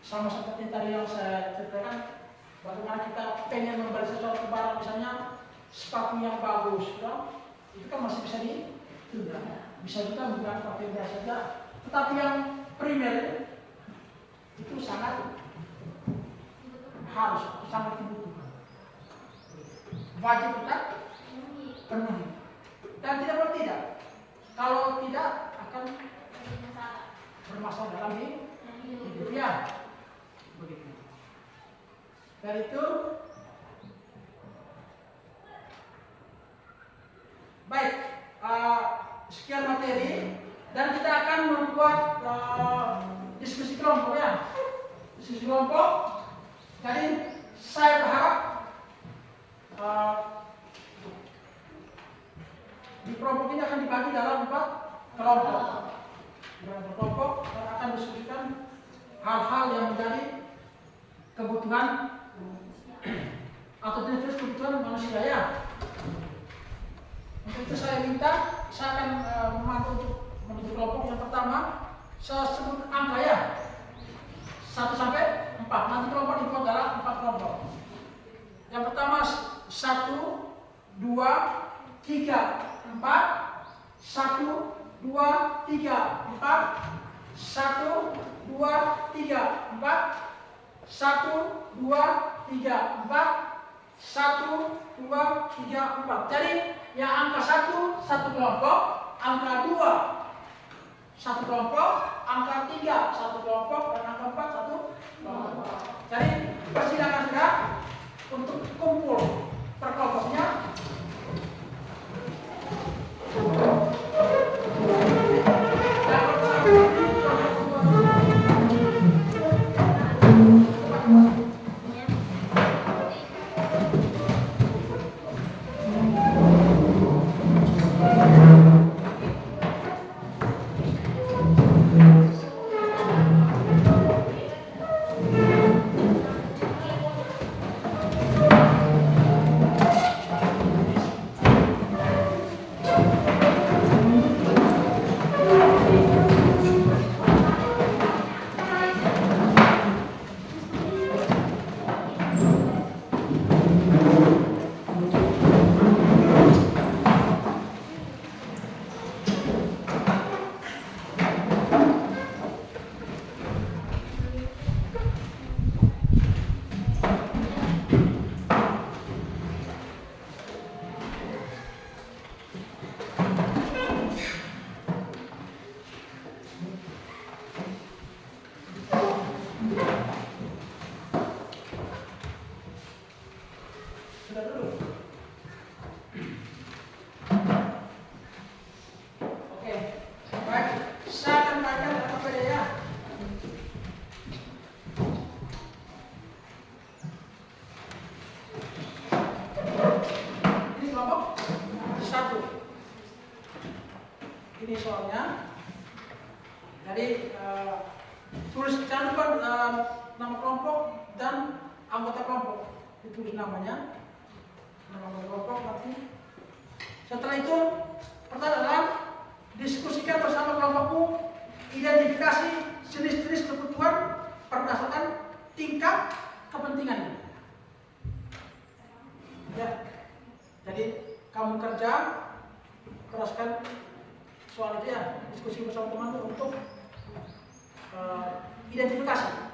Sama seperti tadi yang saya ceritakan, bagaimana kita pengen membeli sesuatu barang, misalnya sepatu yang bagus, ya, itu kan masih bisa ditunda. Bisa juga menggunakan pakai biasa saja. Tetapi yang primer itu sangat harus, sangat dibutuhkan. Wajib kita penuhi. Dan tidak boleh tidak. Kalau tidak akan bermasalah dalam hidup ya. Begitu. Dari itu baik, sekian materi dan kita akan membuat diskusi kelompok ya. Diskusi kelompok. Jadi saya berharap di kelompok ini akan dibagi dalam 4 kelompok. Dalam kelompok akan diskusikan hal-hal yang menjadi kebutuhan atau jenis kebutuhan manusia ya. Untuk itu saya akan memantau untuk membentuk kelompok. Yang pertama saya sebut angka ya, 1 sampai 4. Nanti kelompok dibuat dalam 4 kelompok. Yang pertama 1, 2, 3, 4, 1, 2, 3, 4, 1, 2, 3, 4, 1, 2, 3, 4, 1, 2, 3, 4. Jadi yang angka 1 satu kelompok, angka 2 satu kelompok, angka 3 satu kelompok, dan angka 4 satu kelompok. Jadi persilakan sudah untuk kumpul per kelompoknya. Dan nama kelompok dan anggota kelompok, ditulis namanya, nama kelompok nanti. Setelah itu pertama adalah diskusikan bersama kelompokmu, identifikasi jenis-jenis kebutuhan berdasarkan tingkat kepentingannya. Ya, jadi kamu kerja, keraskan soal itu ya, diskusi bersama teman untuk identifikasi.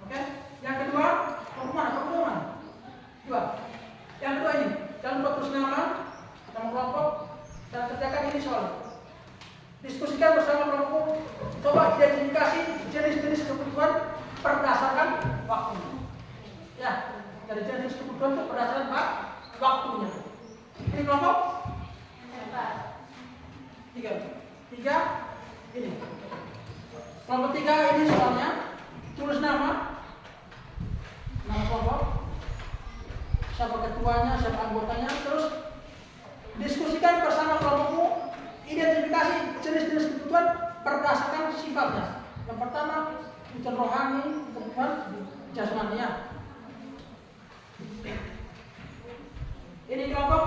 Oke, yang kedua, pengumuman. Dua. Yang kedua ini, dalam tulis nama kelompok dan kerjakan ini soal. Diskusikan bersama kelompok, coba identifikasi jenis-jenis kebutuhan berdasarkan waktunya. Ya, dari jenis kebutuhan itu berdasarkan waktunya. Ini kelompok? Tiga. Ini. Kelompok 3 ini soalnya tulis nama kelompok, siapa ketuanya, siapa anggotanya, terus diskusikan bersama kelompokmu, identifikasi jenis-jenis kebutuhan berdasarkan sifatnya. Yang pertama, kebutuhan rohani, kebutuhan jasmania. Ini kelompok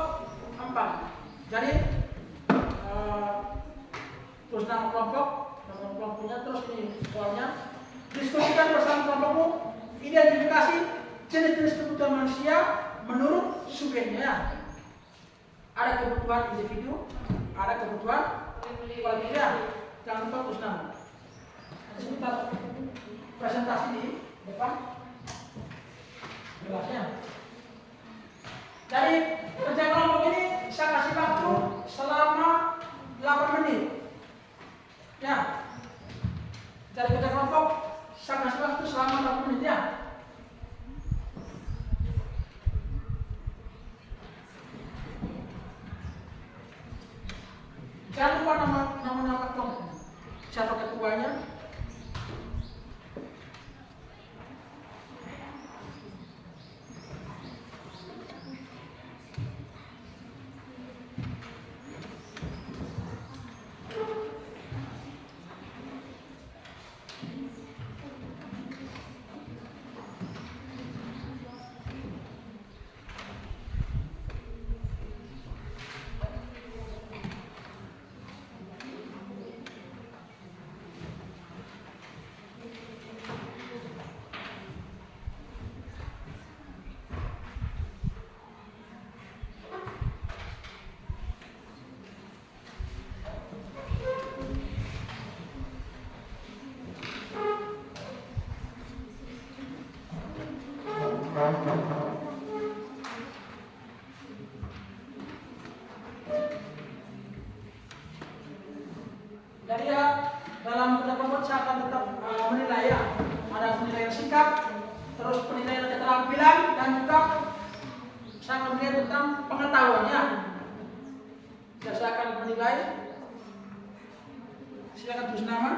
4. Jadi terus nama kelompoknya, terus ini soalnya diskusikan bersama kelompokmu, identifikasi jenis-jenis kebutuhan manusia menurut subjeknya. Ada kebutuhan individu, ada kebutuhan kolektif. Jangan lupa tulis nama. Sebentar presentasi di depan jelasnya. Dari kerja kelompok ini saya kasih waktu selama 8 menit. Ya. Dari kerja kelompok saya kasih waktu selama 8 menit ya. Jangan lupa nama kelompok. Siapa ketuanya? Jadi ya, dalam kerja kelompok saya akan tetap menilai ya. Ada penilaian sikap, terus penilaian keterampilan, dan juga saya akan menilai tentang pengetahuannya. Saya akan menilai. Silakan tulis nama.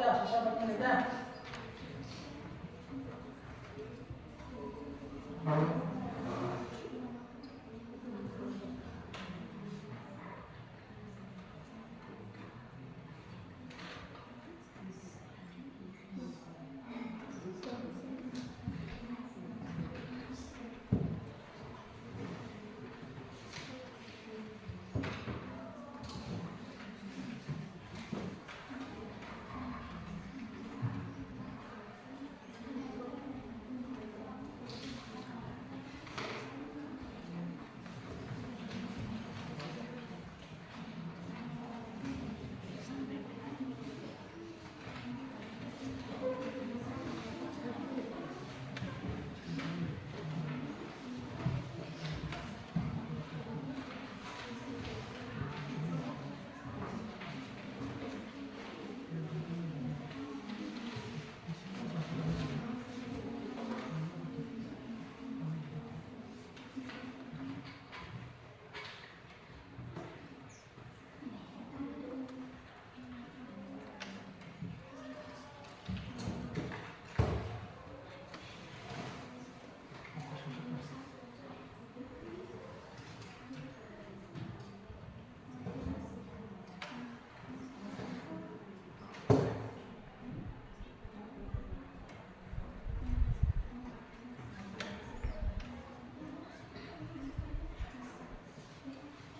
ya, sisa 4 menit ya.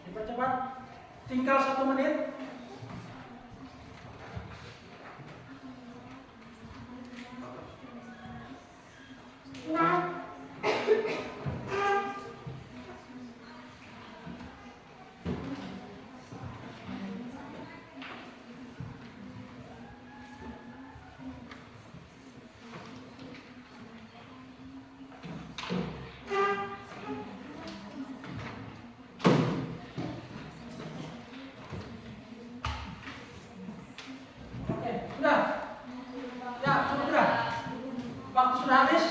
Dipercepat, tinggal 1 menit. Oke, sudah. Ya, cukup sudah. Waktu sudah habis.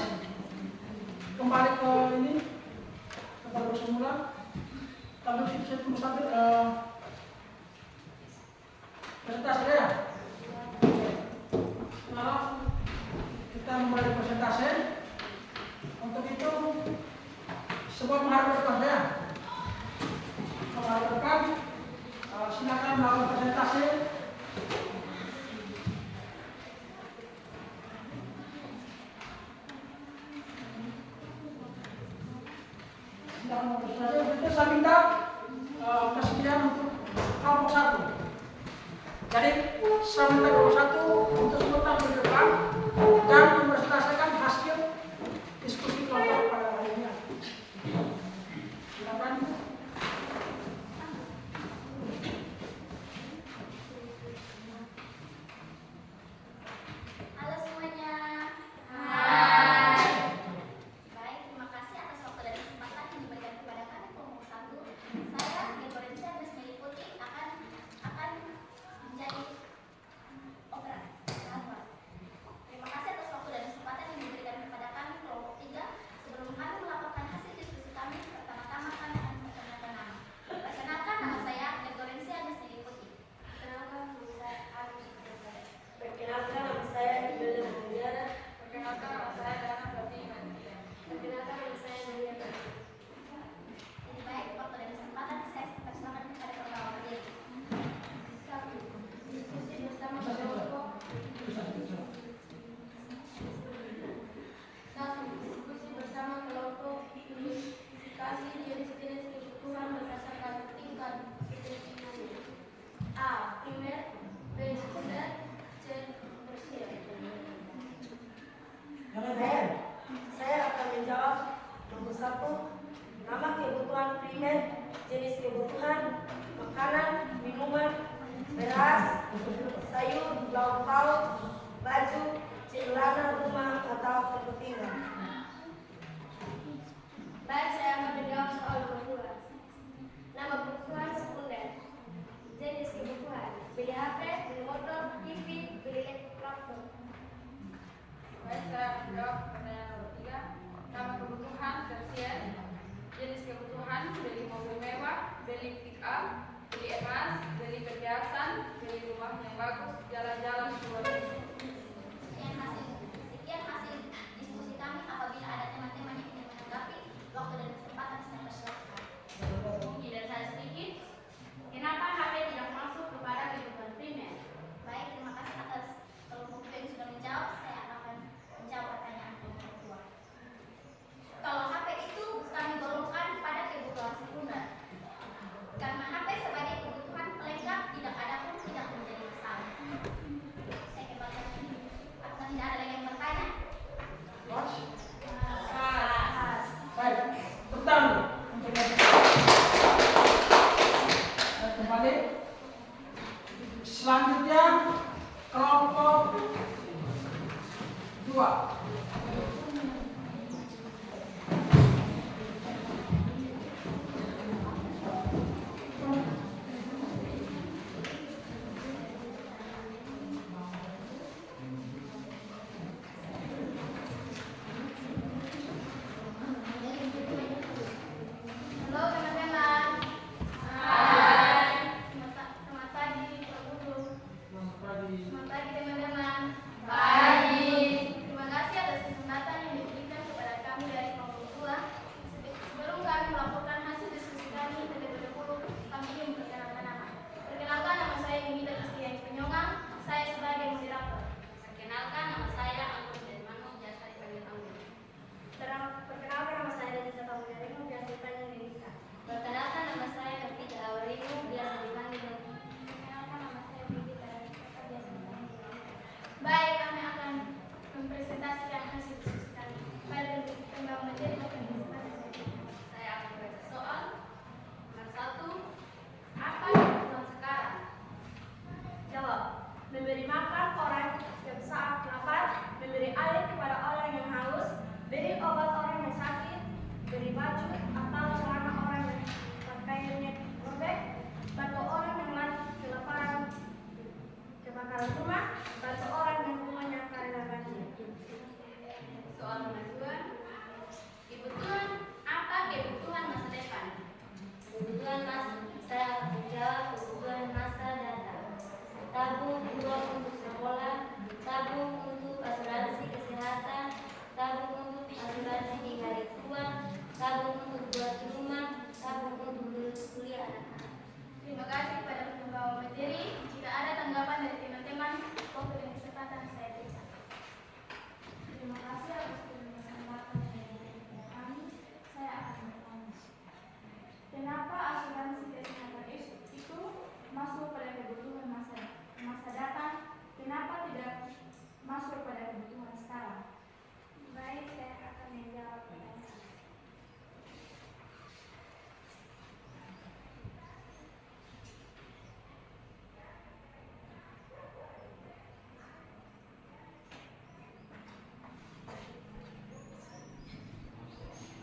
Kembali ke ini, ke pada semula. Lalu saya tunggu sampai presentasi ya. Nah, kita mulai presentasi. Untuk itu, sebuah menghadap ke depan ya. Menghadap ke depan. Silakan melakukan presentasi. Itu saya minta kesediaan untuk kelompok 1. Jadi saya minta kelompok 1 untuk semua tamu di depan dan mempresentasikan hasil diskusi kelompok pada hari ini. Silakan. Halo semuanya. Baik, terima kasih atas waktu dan kesempatan yang diberikan kepada kami kelompok 1. Saya Dekorensia Agnes Meliputi akan menjadi operan. Dua. Halo teman-teman. Hai. Selamat pagi Pak Guru. Selamat pagi. Selamat pagi teman-teman. Pagi. Terima kasih atas kesempatan yang diberikan kepada kami dari kelompok 2. Sebelum kami melaporkan hasil diskusi kami terlebih dahulu, kami ingin memperkenalkan nama. Perkenalkan, nama saya Yunita Kristiani Penyongang. Saya sebagai moderator. Perkenalkan, nama saya Anggun Dermano, biasa dipanggil Anggun. Perkenalkan, nama saya Denisa Pamudarino, biasa dipanggil Denisa. Perkenalkan, nama saya Novita Aurimo, biasa dipanggil Novi. Perkenalkan, nama saya Vivi Tarantika, biasa dipanggil Vivi. Baik, kami akan mempresentasikan hasil diskusi kami. Pada tembang materi akan disempatkan saja. Saya akan baca soal. Nomor 1. Apa kebutuhan sekarang? Jawab. Memberi makan orang yang saat lapar, memberi air kepada orang yang haus, beri obat orang yang sakit, beri baju atau celana orang yang pakaiannya robek, bantu orang yang lagi kelaparan, kebakaran rumah, bantu orang yang rumahnya karena banjir. Soal nomor 2. Kebutuhan apa kebutuhan masa depan? Kebutuhan masa, saya akan menjawab kebutuhan masa datang. Tabung uang untuk sekolah, tabung untuk asuransi kesehatan, tabung untuk asuransi di hari tua, tabung untuk buat rumah, tabung untuk kuliah anak-anak. Terima kasih kepada pembawa materi. Jika ada tanggapan dari teman-teman, waktu dan kesempatan saya berikan. Terima kasih atas kesempatan yang diberikan kami. Saya akan bertanya. Kenapa asuransi kesehatan itu masuk pada kebutuhan masa datang? Kenapa tidak masuk pada kebutuhan sekarang? Baik, saya akan menjawab pertanyaan.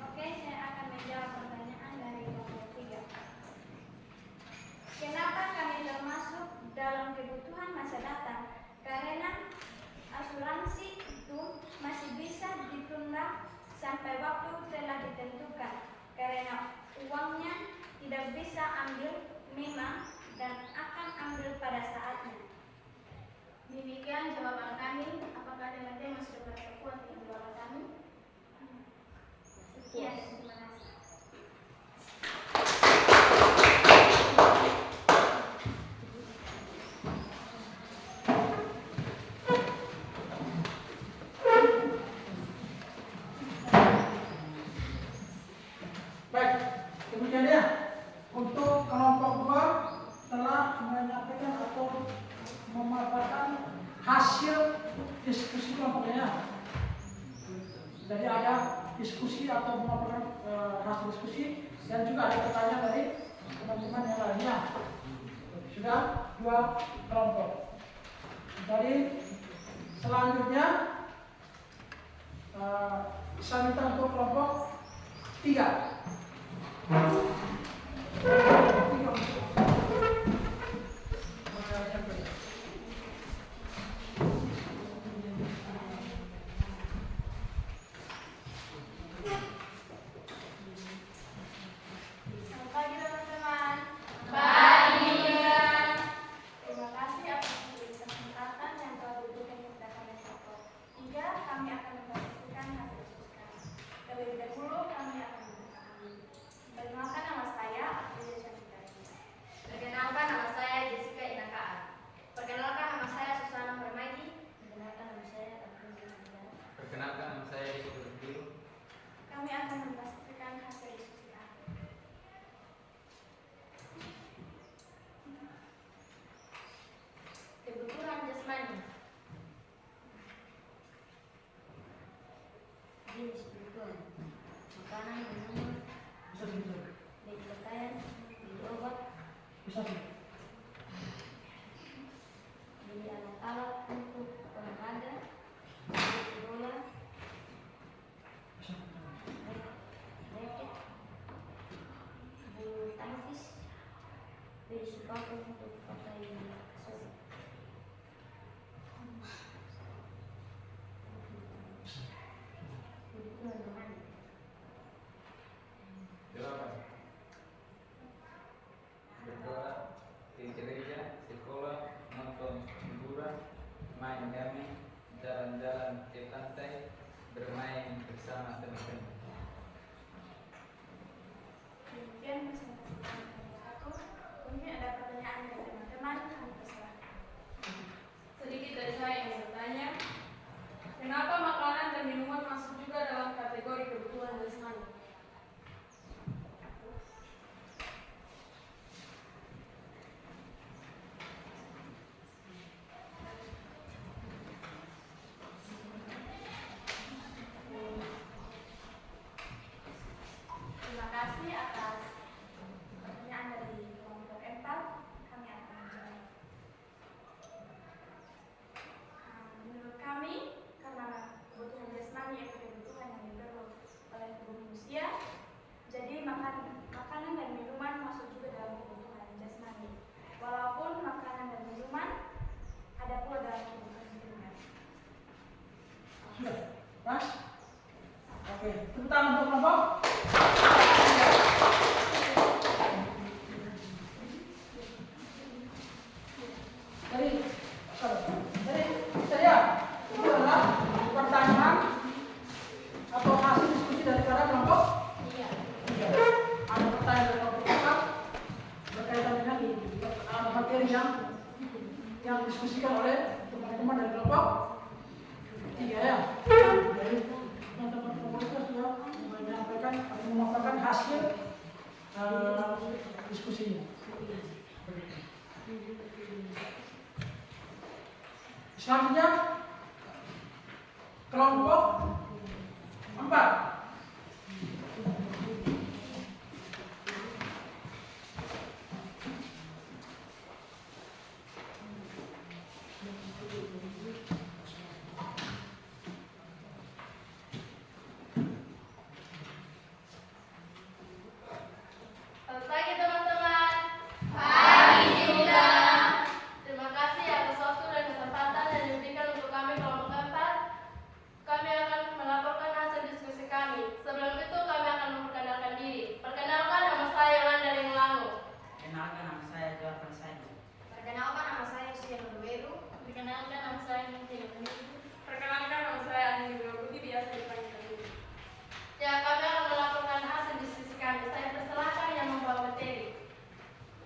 Oke, saya akan menjawab pertanyaan dari kelompok 3. Kenapa kami termasuk dalam kebutuhan masa datang? Karena asuransi itu masih bisa ditunda sampai waktu telah ditentukan. Karena uangnya tidak bisa ambil memang dan akan ambil pada saatnya. Demikian jawaban kami. Apakah teman-teman sudah merasa puas dengan jawaban kami? Sekian, terima kasih. Baik, demikian ya. Untuk kelompok 2 telah menyampaikan atau memaparkan hasil diskusi kelompoknya. Jadi ada diskusi atau memaparkan hasil diskusi dan juga ada pertanyaan dari teman-teman yang lainnya. Sudah 2 kelompok. Jadi selanjutnya saya minta untuk kelompok 3. Selamat pagi teman-teman. Pagi. Terima kasih atas kesempatan yang telah diberikan kepada kami kelompok 3. Kami akan mempresentasikan hasil diskusi kami. Terlebih dahulu kami akan memperkenalkan nama saya Aprilia Cantika. Perkenalkan, nama saya Jessica Inakaan. Perkenalkan, nama saya Susana Permadi. Perkenalkan, nama saya Abdul Rizal. Perkenalkan, nama saya Yusuf Biru. Kami akan mempresentasikan hasil diskusi kami. Kebutuhan jasmani. Jenis kebutuhan: makanan, minuman, Bisa sih. beli pakaian, beli obat, Bisa sih. beli alat-alat untuk olahraga, beli bola, jalan-jalan ke pantai, bermain bersama teman-teman. Demikian presentasi aku. Mungkin ada pertanyaan dari teman-teman, kami persilahkan. Sedikit dari saya yang bertanya, kenapa makanan dan minuman masuk juga dalam kategori kebutuhan jasmani? Terima kasih atas pertanyaan dari kelompok 4. Kami akan menjawab. Menurut kami, karena kebutuhan jasmani itu kebutuhan yang diperlukan oleh tubuh manusia, jadi makanan dan minuman masuk juga dalam kebutuhan jasmani. Walaupun makanan dan minuman ada pula dalam kebutuhan minuman. Sudah, Mas? Oke, tepuk tangan untuk kelompok. Jadi saya itu adalah pertanyaan atau hasil diskusi daripada kelompok. Iya. Ada pertanyaan dari kelompok 4 berkaitan dengan materi yang diskusikan oleh teman-teman dari kelompok 3 ya. Jadi teman-teman kelompok itu sudah menyampaikan atau memaparkan hasil diskusinya. Selanjutnya kelompok 4. Selamat pagi teman-teman. Pagi juga. Terima kasih atas waktu dan kesempatan yang diberikan untuk kami kelompok 4. Kami akan melaporkan hasil diskusi kami. Sebelum itu kami akan memperkenalkan diri. Perkenalkan, nama saya Yolanda Ringlango. Perkenalkan, nama saya Johan Persani. Perkenalkan, nama saya Suya Nuduweru. Perkenalkan, nama saya Nintia Peniru. Perkenalkan, nama saya Andi Widodo, biasa dipanggil Andi. Ya, kami akan melaporkan hasil diskusi kami. Saya persilahkan yang membawa materi.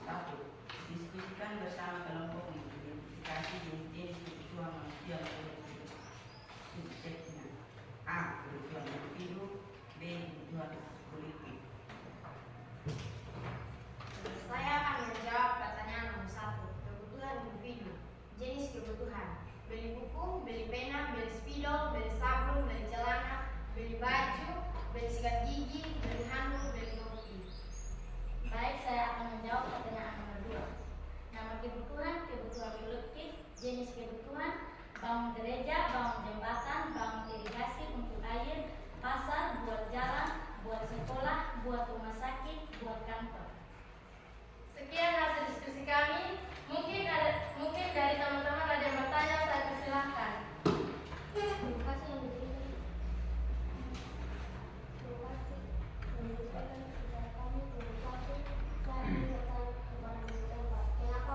1. Diskusikan bersama kelompok mengidentifikasi jenis-jenis kebutuhan manusia menurut subseknya. A. Kebutuhan individu. B. Kebutuhan politik. Saya akan menjawab pertanyaan nomor 1. Kebutuhan individu. Jenis kebutuhan: beli buku, beli pena, beli spidol, beli sabun, beli celana, beli baju, beli sikat gigi, beli handuk, beli topi. Baik, saya akan menjawab pertanyaan nomor 2. Nama kebutuhan: kebutuhan kolektif. Jenis kebutuhan: bangun gereja, bangun jembatan, bangun irigasi untuk air, pasar, buat jalan, buat sekolah, buat rumah sakit, buat kantor. Sekian hasil diskusi kami. Mungkin dari teman-teman ada yang bertanya, saya persilahkan. Terima kasih yang diberikan. Kenapa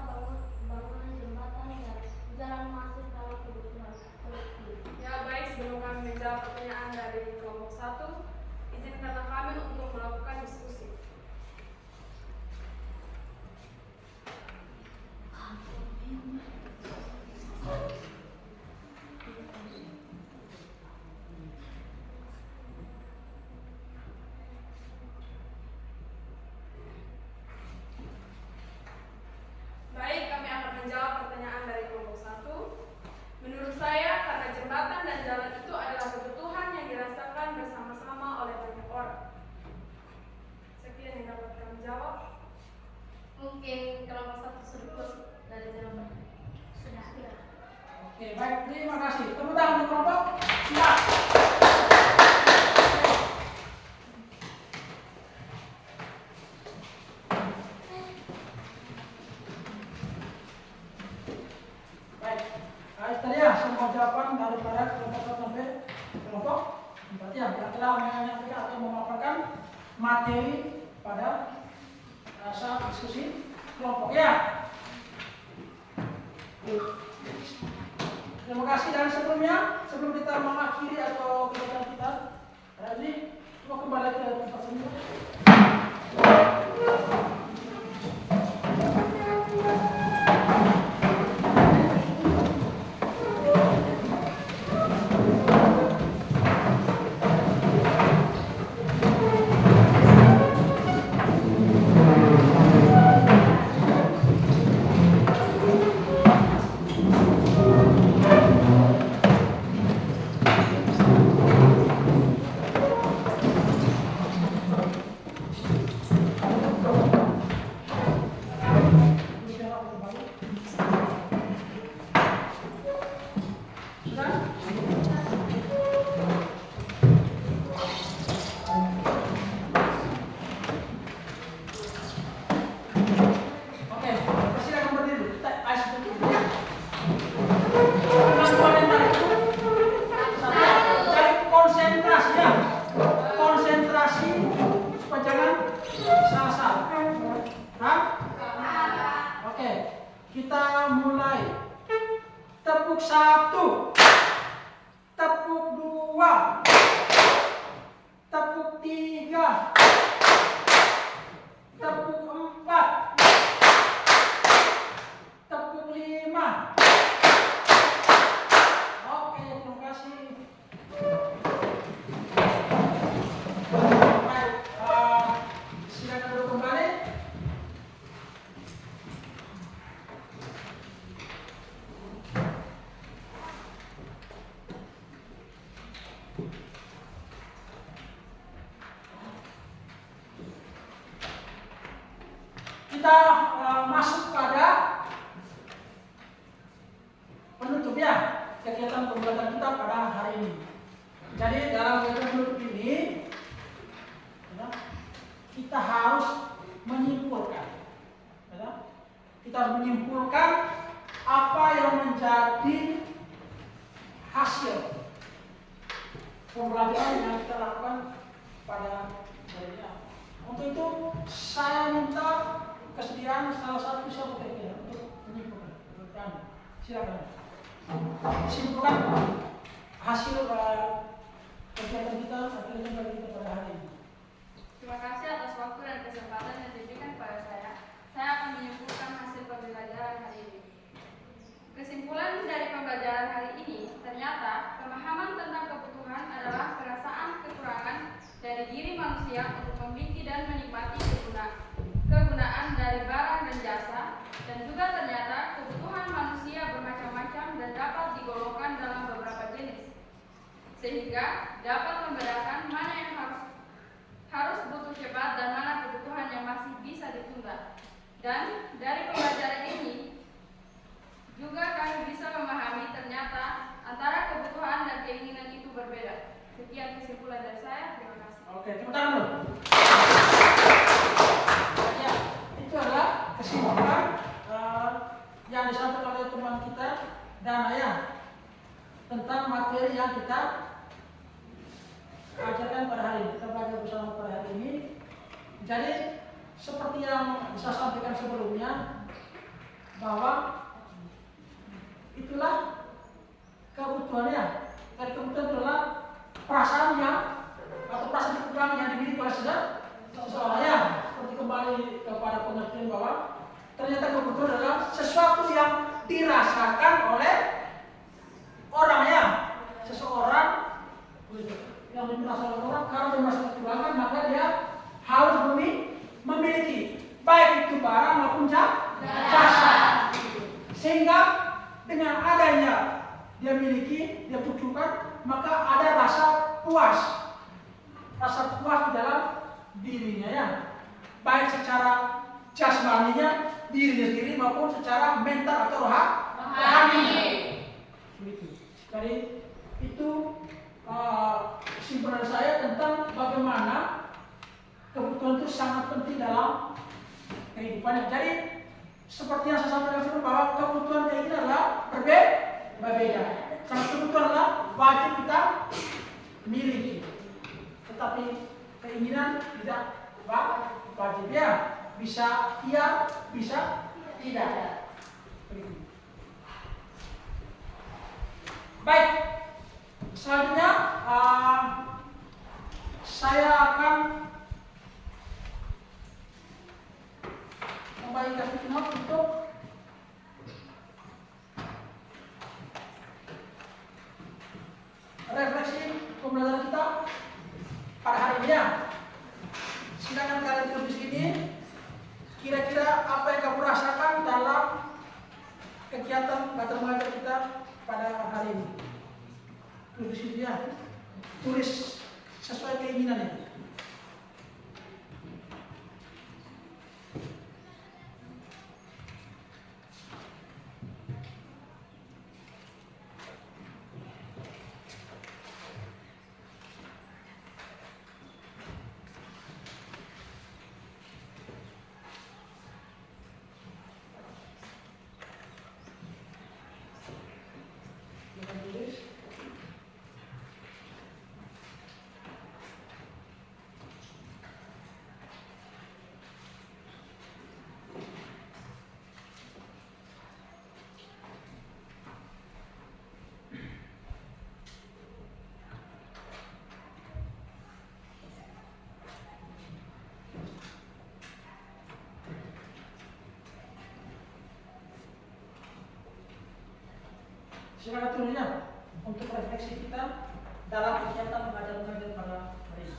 bangunan jembatan dan jalan masuk dalam kebutuhan kolektif? Ya baik, sebelum kami menjawab pertanyaan dari kelompok 1, izinkanlah kami untuk melakukan diskusi. Baik, kami akan menjawab pertanyaan dari kelompok 1. Menurut saya, karena jembatan dan jalan itu adalah kebutuhan yang dirasakan bersama-sama oleh banyak orang. Sekian yang dapat kami jawab. Mungkin kelompok 1 sudah puas dari jawaban. Sudah. Oke, baik, terima kasih. Tepuk tangan untuk kelompok 4. Baik, itu ya semua jawaban daripada kelompok 1 sampai kelompok 4 ya, yang telah menyampaikan atau memaparkan materi pada saat diskusi kelompok ya. Terima kasih, dan sebelum kita mengakhiri atau kegiatan kita hari ini, coba kembali ke tempat semula. Kita mulai. Tepuk 1, tepuk 2, tepuk 3, tepuk 4, tepuk 5. Oke, terima kasih. Baik, silakan duduk kembali. Kita masuk pada penutup ya, kegiatan pembelajaran kita pada hari ini. Jadi dalam kegiatan penutup ini ya, kita harus menyimpulkan ya, kita harus menyimpulkan apa yang menjadi hasil pembelajaran yang kita lakukan pada hari ini. Untuk itu saya minta kesediaan salah satu siapa kira-kira untuk menyimpulkan. Silakan. Simpulkan hasil kegiatan kita pada hari ini. Terima kasih atas waktu dan kesempatan yang diberikan kepada saya. Saya akan menyimpulkan hasil pembelajaran hari ini. Kesimpulan dari pembelajaran hari ini, ternyata pemahaman tentang kebutuhan adalah perasaan kekurangan dari diri manusia untuk memiliki dan menikmati kegunaan dari barang dan jasa, dan juga ternyata kebutuhan manusia bermacam-macam dan dapat digolongkan dalam beberapa jenis, sehingga dapat membedakan mana yang harus butuh cepat dan mana kebutuhan yang masih bisa ditunda. Dan dari pembelajaran ini juga kami bisa memahami ternyata antara kebutuhan dan keinginan itu berbeda. Sekian kesimpulan dari saya. Terima kasih. Oke, tepuk tangan dulu. Ya, itu adalah kesimpulan yang disampaikan oleh teman kita Danaya tentang materi yang kita ajarkan pada hari ini. Kita belajar bersama pada hari ini. Jadi seperti yang saya sampaikan sebelumnya, bahwa itulah kebutuhannya. Dan kebutuhan adalah perasaannya atau perasaan kekurangan yang dimiliki oleh seseorang, ya. Seperti kembali kepada pengertian bahwa ternyata kebutuhan adalah sesuatu yang dirasakan oleh orang, ya. Seseorang yang dirasakan oleh orang karena dia merasa kekurangan, maka dia harus memiliki baik itu barang maupun jasa. Sehingga dengan adanya dia miliki, dia butuhkan, maka ada rasa puas di dalam dirinya, ya, baik secara jasmaninya dirinya sendiri maupun secara mental atau rohaninya. Jadi itu kesimpulan saya tentang bagaimana kebutuhan itu sangat penting dalam kehidupannya. Jadi seperti yang saya sampaikan sebelumnya, bahwa kebutuhan kita adalah berbeda. Sangat kebutuhan adalah wajib kita miliki, tetapi keinginan tidak wajib, ya. Bisa iya, bisa tidak. Baik, selanjutnya saya akan membagikan keynote untuk refleksi pembelajaran kita pada hari ini ya. Silakan kalian tulis di sini kira-kira apa yang kamu rasakan dalam kegiatan belajar mengajar kita pada hari ini. Tulis di sini ya. Tulis sesuai keinginannya. Silakan tulisnya untuk refleksi kita dalam kegiatan belajar mengajar pada hari ini.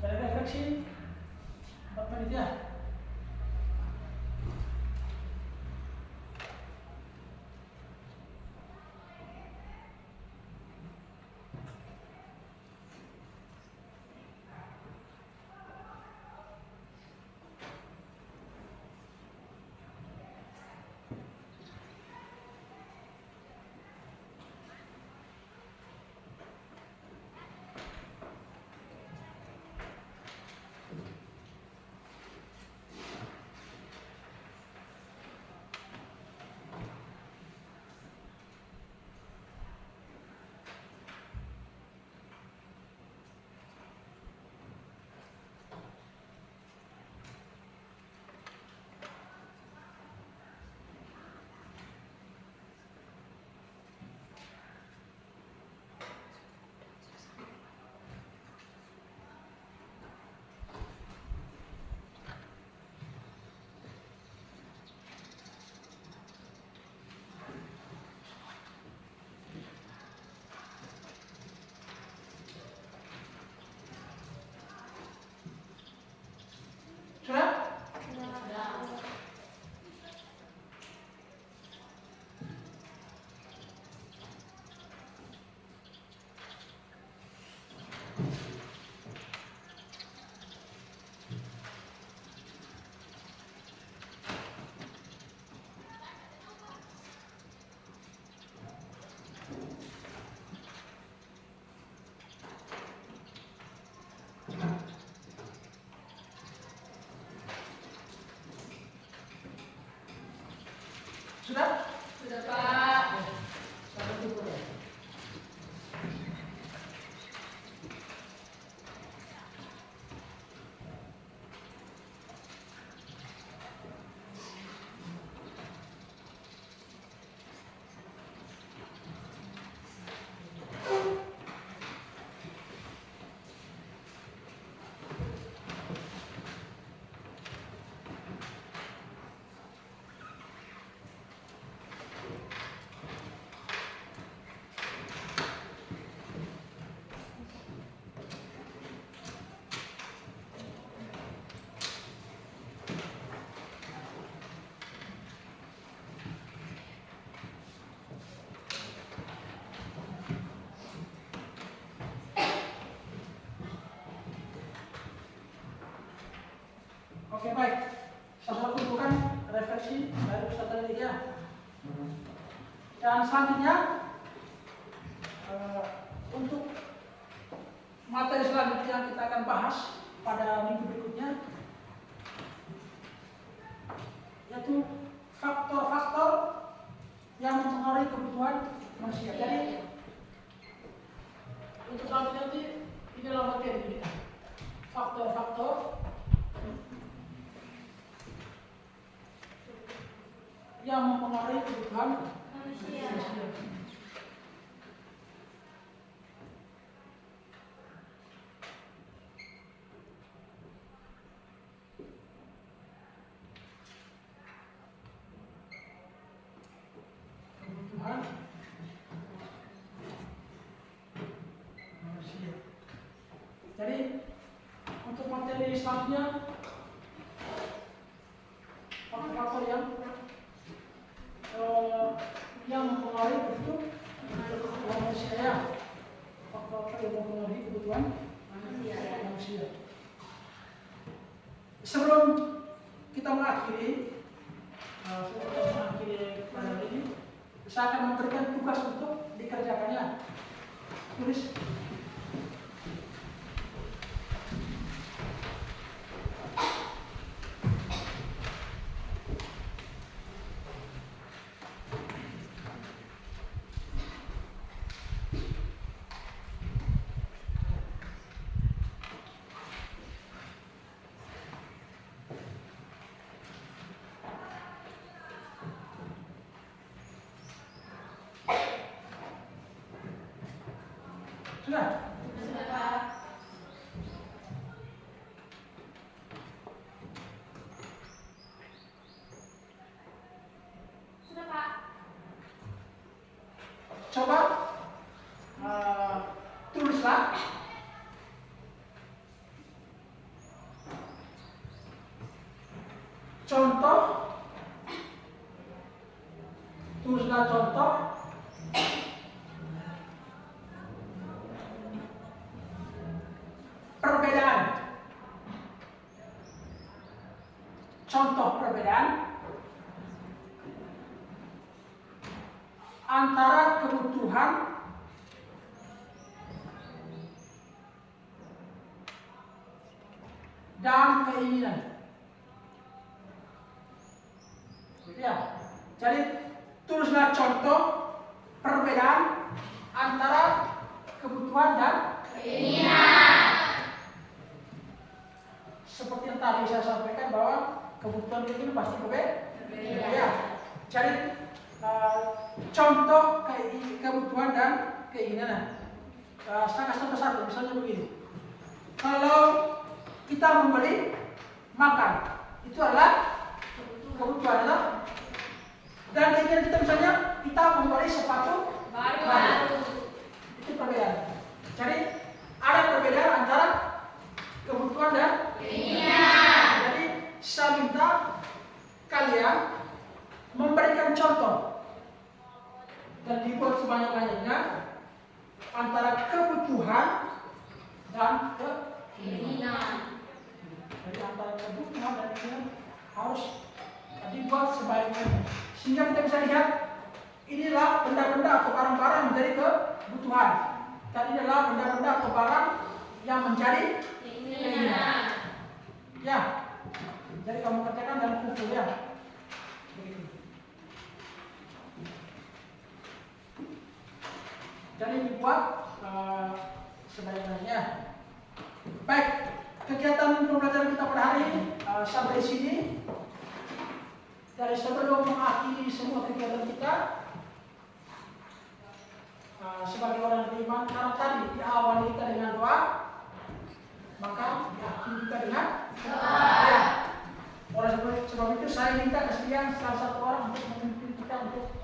Saya refleksi 4 menit ya. Sudah? Sudah? Sudah, Pak. Sampai jumpa ya. baik. Saudara kumpulkan refleksi dari Ustaz tadi ya. Dan selanjutnya untuk materi selanjutnya yang kita akan bahas pada minggu berikutnya, yaitu faktor-faktor yang mempengaruhi kebutuhan manusia. Jadi untuk selanjutnya nanti ini adalah materi kita. Faktor-faktor yang mempengaruhi kebutuhan manusia. Kebutuhan manusia. Jadi untuk materi selanjutnya faktor-faktor yang mempengaruhi kebutuhan manusia. Faktor-faktor yang mempengaruhi kebutuhan manusia. Sebelum kita mengakhiri pada hari ini, saya akan memberikan tugas untuk dikerjakannya. Tulis. Sudah? Sudah, Pak. Coba tulislah contoh, perbedaan antara kebutuhan dan keinginan. Ya, jadi tulislah contoh perbedaan antara kebutuhan dan keinginan. Seperti yang tadi saya sampaikan bahwa kebutuhan itu pasti berbeda. Ya, jadi contoh kebutuhan dan keinginan. Saya kasih contoh satu, misalnya begini. Kalau kita membeli makan, itu adalah kebutuhan, dan keinginan kita misalnya kita membeli sepatu baru. Itu perbedaan. Jadi ada perbedaan antara kebutuhan dan keinginan. Jadi saya minta kalian memberikan contoh dan dibuat sebanyak-banyaknya antara kebutuhan dan keinginan. Jadi antara kebutuhan dan keinginan harus dibuat sebanyak-banyaknya, sehingga kita bisa lihat inilah benda-benda atau barang-barang menjadi kebutuhan, dan inilah benda-benda atau barang yang menjadi keinginan. Ya, jadi kamu kerjakan dan kumpul ya. Begitu. Jadi dibuat sebanyak-banyaknya. Baik, kegiatan pembelajaran kita pada hari ini sampai di sini. Dari sebelum mengakhiri semua kegiatan kita, sebagai orang beriman, karena tadi diawali kita dengan doa, maka diakhiri kita dengan doa. Ya. Oleh sebab itu saya minta kesediaan salah satu orang untuk memimpin kita untuk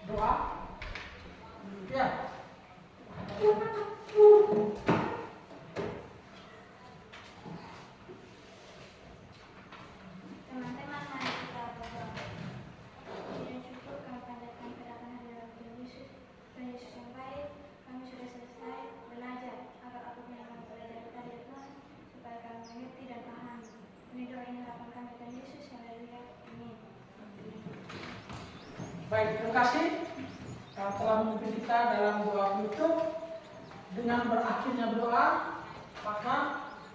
doa. Ya. Teman-teman, mari kita berdoa. Puji dan syukur kami panjatkan kedatangan hadirat Tuhan Yesus. Tuhan Yesus yang baik, kami sudah selesai belajar agar apapun yang kami pelajari tadi Tuhan, supaya kami mengerti dan paham. Ini doa yang harapan kami Baik, terima kasih telah memimpin kita dalam doa penutup. Dengan berakhirnya doa, maka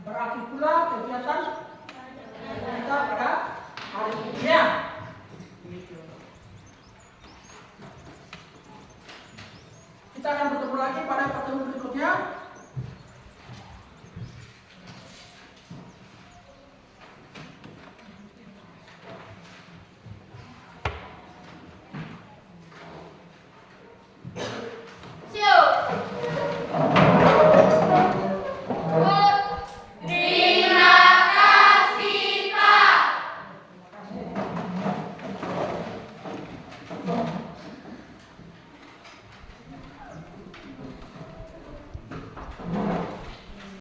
berakhir pula kegiatan kita pada hari ini. Ya. Kita akan bertemu lagi pada pertemuan berikutnya.